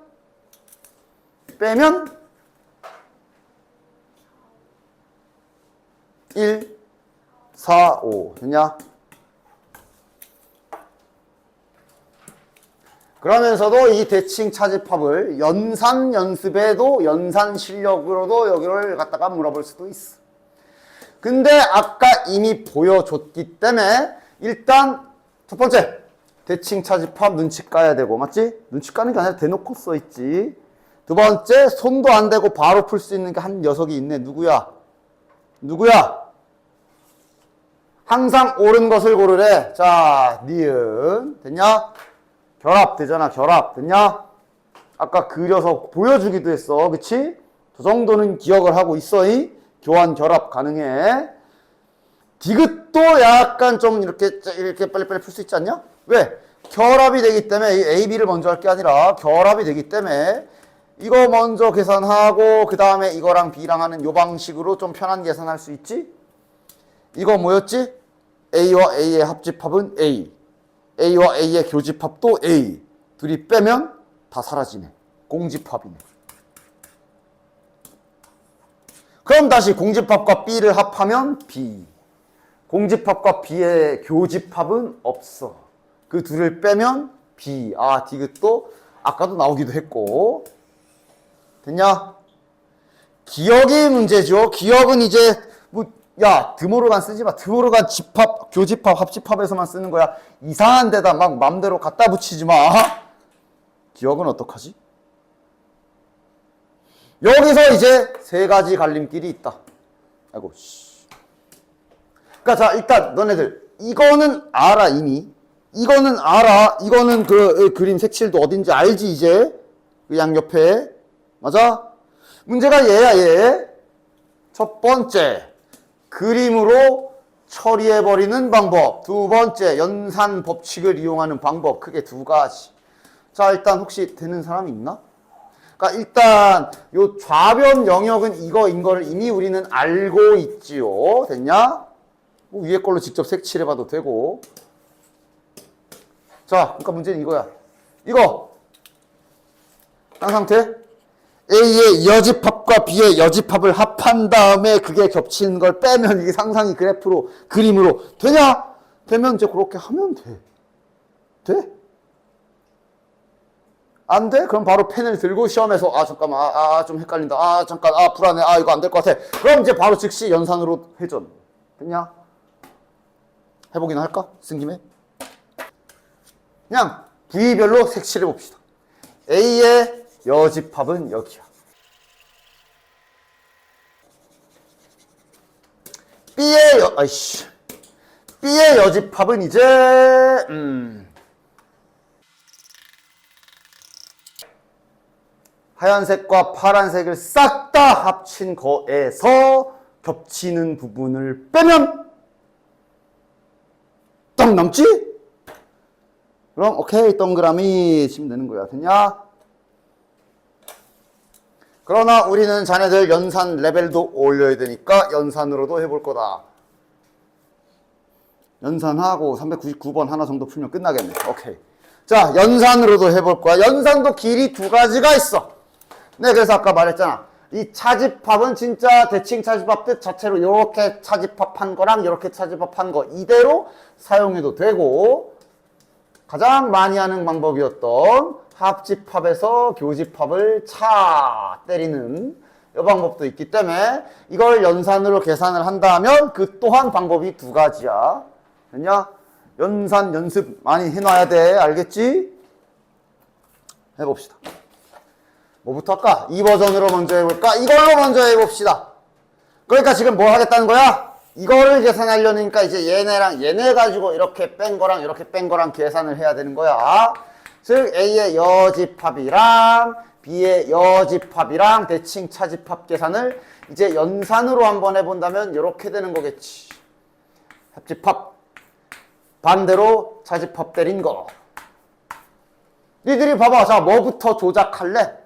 1, 4, 5. 됐냐? 그러면서도 이 대칭 차집합을 연산 연습에도 연산 실력으로도 여기를 갖다가 물어볼 수도 있어. 근데 아까 이미 보여줬기 때문에 일단 첫 번째 대칭 차집합 눈치 까야 되고, 맞지? 눈치 까는 게 아니라 대놓고 써있지. 두 번째 손도 안 대고 바로 풀 수 있는 게 한 녀석이 있네. 누구야? 항상 옳은 것을 고르래. 자, 니은 됐냐? 결합 되잖아. 결합 됐냐? 아까 그려서 보여주기도 했어. 그치? 저 정도는 기억을 하고 있어. 이 교환 결합 가능해. 디귿도 약간 좀 이렇게 빨리빨리 풀 수 있지 않냐? 왜? 결합이 되기 때문에 이 A, B를 먼저 할 게 아니라 결합이 되기 때문에 이거 먼저 계산하고 그 다음에 이거랑 B랑 하는 요 방식으로 좀 편한 계산할 수 있지? 이거 뭐였지? A와 A의 합집합은 A. A와 A의 교집합도 A. 둘이 빼면 다 사라지네. 공집합이네. 그럼 다시 공집합과 B를 합하면 B. 공집합과 B의 교집합은 없어. 그 둘을 빼면 B. 아, 디귿도 아까도 나오기도 했고. 됐냐? 기억이 문제죠. 기억은 이제 뭐 야, 드모르간 쓰지 마. 드모르간 집합, 교집합, 합집합에서만 쓰는 거야. 이상한 데다 막 맘대로 갖다 붙이지 마. 기억은 어떡하지? 여기서 이제 세 가지 갈림길이 있다. 아이고, 씨. 그러니까 자, 일단 너네들 이거는 알아 이미. 이거는 알아. 이거는 그 그림 색칠도 어딘지 알지 이제. 그 양옆에. 맞아? 문제가 얘야 얘. 첫 번째. 그림으로 처리해버리는 방법. 두 번째, 연산 법칙을 이용하는 방법. 크게 두 가지. 자, 일단 혹시 되는 사람이 있나? 그러니까 일단 요 좌변 영역은 이거인 거를 이미 우리는 알고 있지요. 됐냐? 뭐 위에 걸로 직접 색칠해봐도 되고. 자, 그러니까 문제는 이거야. 이거. 딴 상태? A의 여집합과 B의 여집합을 합한 다음에 그게 겹치는 걸 빼면 이게 상상이 그래프로, 그림으로 되냐? 되면 이제 그렇게 하면 돼. 돼? 안 돼? 그럼 바로 펜을 들고 시험에서 잠깐만, 좀 헷갈린다. 잠깐, 불안해. 이거 안 될 것 같아. 그럼 이제 바로 즉시 연산으로 회전. 됐냐? 해보긴 할까? 쓴 김에? 그냥 부위별로 색칠해 봅시다. A의 여집합은 여기야. B의 여집합은 이제 하얀색과 파란색을 싹 다 합친 거에서 겹치는 부분을 빼면 딱 남지? 그럼 오케이 동그라미 치면 되는 거야. 됐냐? 그러나 우리는 자네들 연산 레벨도 올려야 되니까 연산으로도 해볼 거다. 연산하고 399번 하나 정도 풀면 끝나겠네. 오케이. 자, 연산으로도 해볼 거야. 연산도 길이 두 가지가 있어. 네, 그래서 아까 말했잖아. 이 차집합은 진짜 대칭 차집합 뜻 자체로 이렇게 차집합한 거랑 이렇게 차집합한 거 이대로 사용해도 되고, 가장 많이 하는 방법이었던 합집합에서 교집합을 차 때리는 이 방법도 있기 때문에 이걸 연산으로 계산을 한다면 그 또한 방법이 두 가지야. 됐냐? 연산 연습 많이 해놔야 돼. 알겠지? 해봅시다. 뭐부터 할까? 이 버전으로 먼저 해볼까? 이걸로 먼저 해봅시다. 그러니까 지금 뭐 하겠다는 거야? 이거를 계산하려니까 이제 얘네랑 얘네 가지고 이렇게 뺀 거랑 이렇게 뺀 거랑 계산을 해야 되는 거야. 즉 A의 여집합이랑 B의 여집합이랑 대칭 차집합 계산을 이제 연산으로 한번 해본다면 이렇게 되는 거겠지. 합집합 반대로 차집합 때린 거. 니들이 봐봐. 자, 뭐부터 조작할래?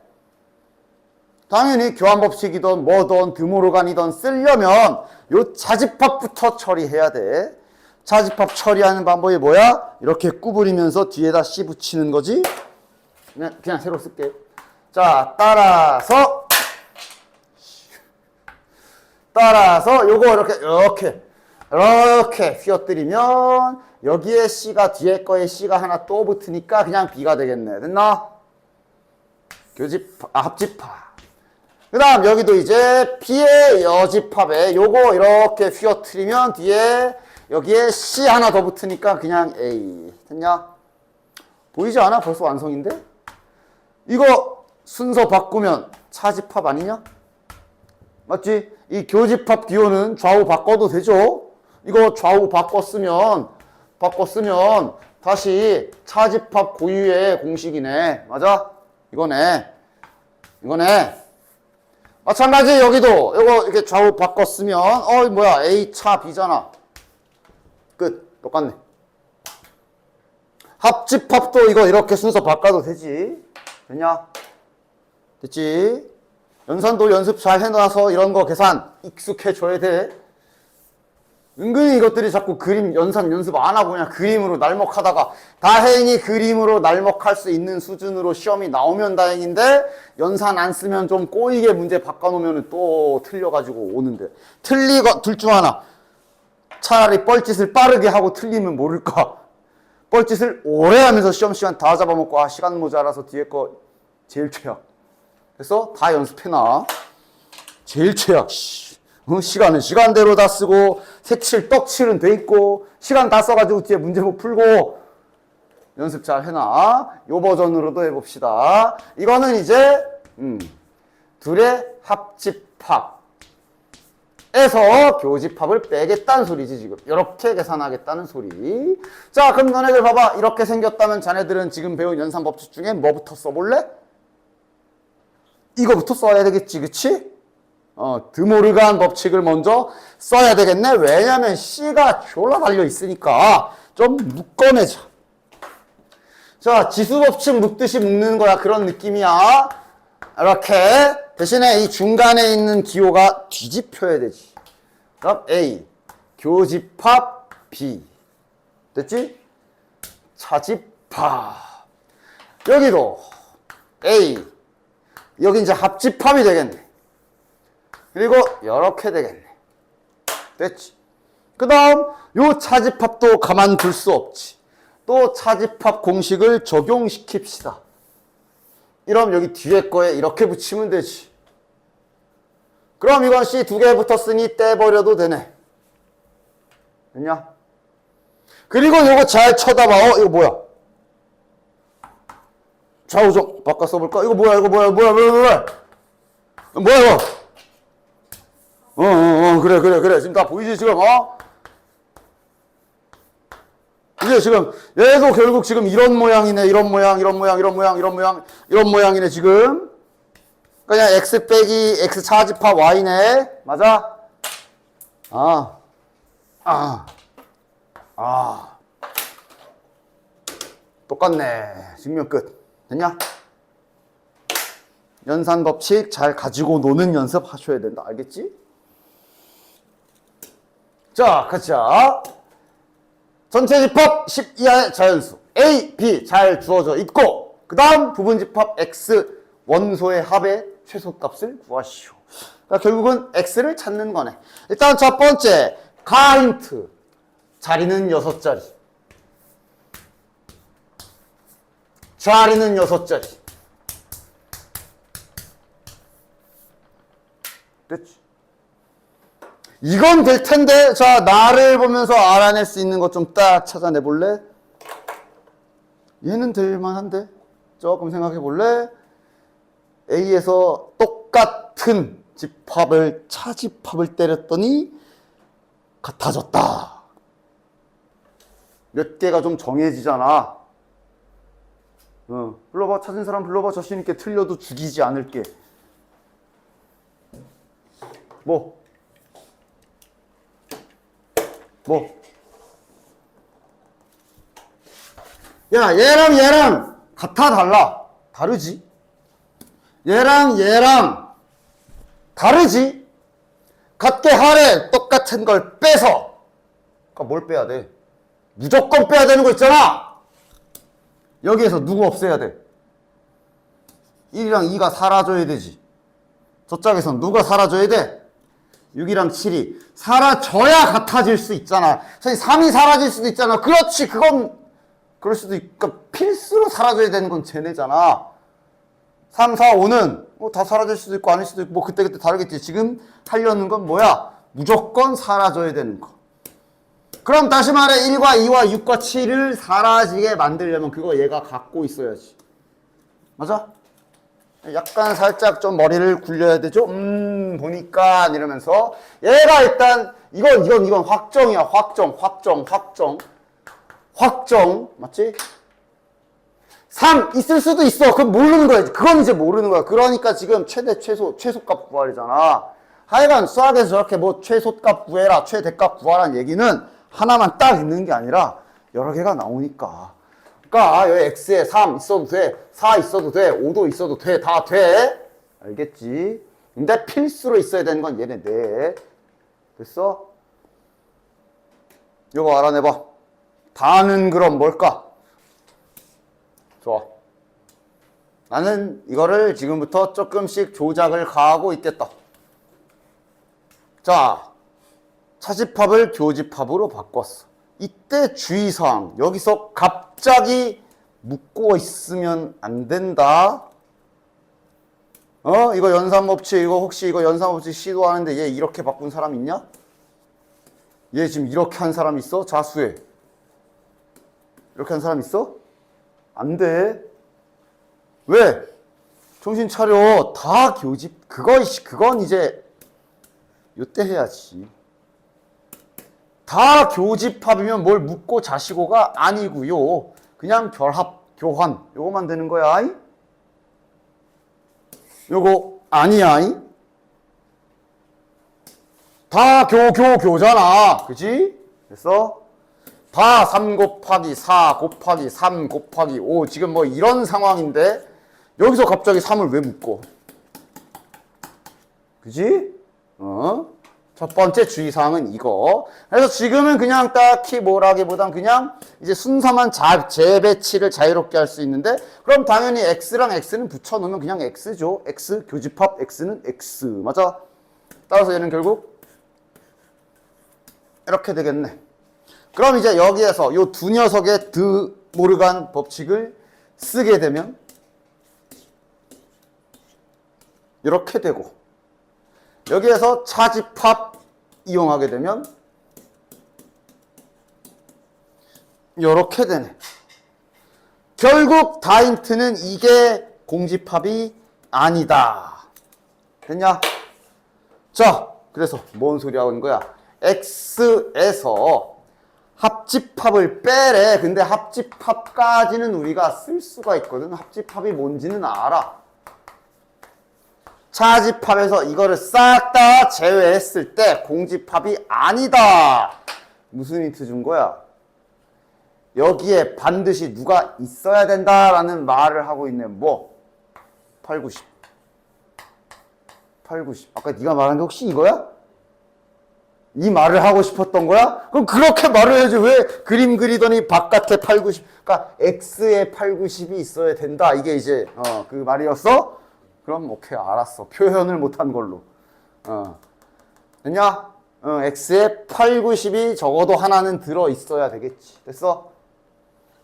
당연히 교환법칙이든 뭐든 드모르간이든 쓰려면 요 차집합부터 처리해야 돼. 차집합 처리하는 방법이 뭐야? 이렇게 구부리면서 뒤에다 C 붙이는 거지. 그냥 새로 쓸게요. 자, 따라서 요거 이렇게 휘어뜨리면 여기에 C가 뒤에 거에 C가 하나 또 붙으니까 그냥 B가 되겠네. 됐나? 합집합. 그 다음 여기도 이제 B의 여집합에 요거 이렇게 휘어뜨리면 뒤에 여기에 C 하나 더 붙으니까 그냥 A. 됐냐? 보이지 않아? 벌써 완성인데? 이거 순서 바꾸면 차집합 아니냐? 맞지? 이 교집합 기호는 좌우 바꿔도 되죠? 이거 좌우 바꿨으면 다시 차집합 고유의 공식이네. 맞아? 이거네. 마찬가지 여기도 이거 이렇게 좌우 바꿨으면 뭐야 A 차 B잖아. 끝. 똑같네. 합집합도 이거 이렇게 순서 바꿔도 되지. 됐냐? 됐지? 연산도 연습 잘 해놔서 이런 거 계산 익숙해져야 돼. 은근히 이것들이 자꾸 그림 연산 연습 안 하고 그냥 그림으로 날먹하다가 다행히 그림으로 날먹할 수 있는 수준으로 시험이 나오면 다행인데 연산 안 쓰면 좀 꼬이게 문제 바꿔놓으면 또 틀려가지고 오는데 둘 중 하나. 차라리 뻘짓을 빠르게 하고 틀리면 모를까. 뻘짓을 오래 하면서 시험 시간 다 잡아먹고 시간 모자라서 뒤에 거 제일 최악. 그래서 다 연습해놔. 제일 최악. 시간은 시간대로 다 쓰고 색칠 떡칠은 돼 있고 시간 다 써가지고 뒤에 문제 못 풀고 연습 잘 해놔. 요 버전으로도 해봅시다. 이거는 이제 둘의 합집합에서 교집합을 빼겠다는 소리지. 지금 이렇게 계산하겠다는 소리. 자, 그럼 너네들 봐봐. 이렇게 생겼다면 자네들은 지금 배운 연산법칙 중에 뭐부터 써볼래? 이거부터 써야 되겠지, 그치? 드모르간 법칙을 먼저 써야 되겠네. 왜냐면 C가 졸라 달려 있으니까 좀 묶어내자. 자, 지수법칙 묶듯이 묶는 거야. 그런 느낌이야. 이렇게 대신에 이 중간에 있는 기호가 뒤집혀야 되지. 그럼 A 교집합 B 됐지? 차집합. 여기도 A 여기 이제 합집합이 되겠네. 그리고 이렇게 되겠네. 됐지? 그 다음 요 차집합도 가만둘 수 없지. 또 차집합 공식을 적용시킵시다. 이러면 여기 뒤에 거에 이렇게 붙이면 되지. 그럼 이건 C 두 개 붙었으니 떼버려도 되네. 됐냐? 그리고 요거 잘 쳐다봐. 이거 뭐야? 좌우 좀 바꿔 써볼까? 이거 뭐야? 뭐야 이거? 그래. 지금 다 보이지, 지금, 이게 지금, 얘도 결국 지금 이런 모양이네, 이런 모양이네, 지금. 그냥 X 빼기 X 차집합 Y네. 맞아? 똑같네. 증명 끝. 됐냐? 연산 법칙 잘 가지고 노는 연습 하셔야 된다. 알겠지? 자, 가자. 전체 집합 10 이하의 자연수 A, B 잘 주어져 있고 그 다음 부분집합 X 원소의 합의 최소값을 구하시오. 그러니까 결국은 X를 찾는 거네. 일단 첫 번째 가 힌트. 자리는 6자리. 자리는 6자리. 됐지? 이건 될 텐데, 자, 나를 보면서 알아낼 수 있는 것 좀 딱 찾아내 볼래? 얘는 될 만한데? 조금 생각해 볼래? A에서 똑같은 집합을, 차집합을 때렸더니 같아졌다. 몇 개가 좀 정해지잖아. 불러봐. 찾은 사람 불러봐. 자신 있게 틀려도 죽이지 않을게. 뭐? 야, 얘랑 같아, 달라? 다르지? 얘랑 다르지? 같게 하래. 똑같은 걸 빼서. 그러니까 뭘 빼야 돼? 무조건 빼야 되는 거 있잖아. 여기에서 누구 없애야 돼? 1이랑 2가 사라져야 되지. 저 짝에선 누가 사라져야 돼? 6이랑 7이 사라져야 같아질 수 있잖아. 사실 3이 사라질 수도 있잖아. 그렇지. 그건 그럴 수도 있고, 그러니까 필수로 사라져야 되는 건 쟤네잖아. 3, 4, 5는 뭐 다 사라질 수도 있고 아닐 수도 있고 뭐 그때그때 다르겠지. 지금 하려는 건 뭐야? 무조건 사라져야 되는 거. 그럼 다시 말해 1과 2와 6과 7을 사라지게 만들려면 그거 얘가 갖고 있어야지. 맞아? 약간 살짝 좀 머리를 굴려야 되죠? 보니까 이러면서 얘가 일단 이건 확정이야. 확정 맞지? 3 있을 수도 있어. 그건 모르는 거야. 그건 이제 모르는 거야. 그러니까 지금 최소값 구하래잖아. 하여간 수학에서 저렇게 뭐 최소값 구해라, 최대값 구하라는 얘기는 하나만 딱 있는 게 아니라 여러 개가 나오니까. 그러니까 여기 x에 3 있어도 돼, 4 있어도 돼, 5도 있어도 돼, 다 돼. 알겠지? 근데 필수로 있어야 되는 건 얘네 네. 됐어? 이거 알아내봐. 다는 그럼 뭘까? 좋아. 나는 이거를 지금부터 조금씩 조작을 가하고 있겠다. 자, 차집합을 교집합으로 바꿨어. 이때 주의사항. 여기서 갑자기 묶고 있으면 안 된다. 이거 연산법칙, 이거 혹시 이거 연산법칙 시도하는데 얘 이렇게 바꾼 사람 있냐? 얘 지금 이렇게 한 사람 있어? 자수해. 이렇게 한 사람 있어? 안 돼. 왜? 정신 차려. 다 교집, 그건 이제 요때 해야지. 다 교집합이면 뭘 묻고 자시고가 아니고요. 그냥 결합, 교환 요거만 되는 거야. 요거 아니야. 다 교잖아. 그지? 그래서 다 3 곱하기 4 곱하기 3 곱하기 5 지금 뭐 이런 상황인데 여기서 갑자기 3을 왜 묶어? 그지? 첫 번째 주의사항은 이거. 그래서 지금은 그냥 딱히 뭐라기보단 그냥 이제 순서만 재배치를 자유롭게 할 수 있는데 그럼 당연히 x랑 x는 붙여놓으면 그냥 x죠. x, 교집합 x는 x. 맞아? 따라서 얘는 결국 이렇게 되겠네. 그럼 이제 여기에서 요 두 녀석의 드 모르간 법칙을 쓰게 되면 이렇게 되고 여기에서 차집합 이용하게 되면 이렇게 되네. 결국 다인트는 이게 공집합이 아니다. 됐냐? 자, 그래서 뭔 소리 하고 있는 거야? X에서 합집합을 빼래. 근데 합집합까지는 우리가 쓸 수가 있거든. 합집합이 뭔지는 알아. 차집합에서 이거를 싹 다 제외했을 때 공집합이 아니다. 무슨 힌트 준 거야? 여기에 반드시 누가 있어야 된다라는 말을 하고 있는 뭐? 8, 90. 8, 90. 아까 네가 말한 게 혹시 이거야? 이 말을 하고 싶었던 거야? 그럼 그렇게 말을 해야지. 왜 그림 그리더니 바깥에 8, 90. 그러니까 X에 8, 90이 있어야 된다. 이게 이제 그 말이었어? 그럼 오케이, 알았어. 표현을 못한 걸로. 됐냐? X에 8, 90이 적어도 하나는 들어있어야 되겠지. 됐어?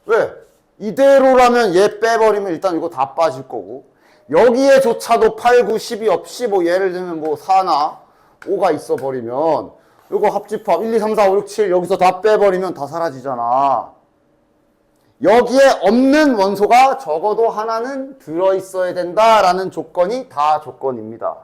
왜? 이대로라면 얘 빼버리면 일단 이거 다 빠질 거고, 여기에조차도 8, 9, 12 없이 뭐 예를 들면 뭐 4나 5가 있어 버리면 이거 합집합 1, 2, 3, 4, 5, 6, 7 여기서 다 빼버리면 다 사라지잖아. 여기에 없는 원소가 적어도 하나는 들어있어야 된다라는 조건이 다 조건입니다.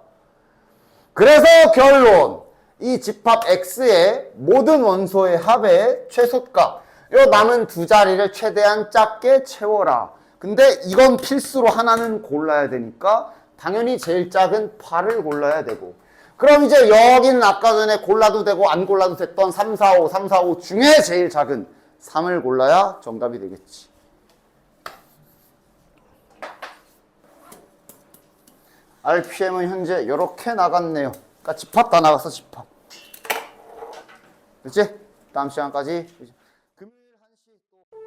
그래서 결론, 이 집합 X의 모든 원소의 합의 최소값, 요 남은 두 자리를 최대한 작게 채워라. 근데 이건 필수로 하나는 골라야 되니까 당연히 제일 작은 8을 골라야 되고, 그럼 이제 여기는 아까 전에 골라도 되고 안 골라도 됐던 3, 4, 5, 3, 4, 5 중에 제일 작은 3을 골라야 정답이 되겠지. RPM은 현재 이렇게 나갔네요. 그러니까 집합 다 나갔어, 집합. 그렇지? 다음 시간까지. 금요일 1시 또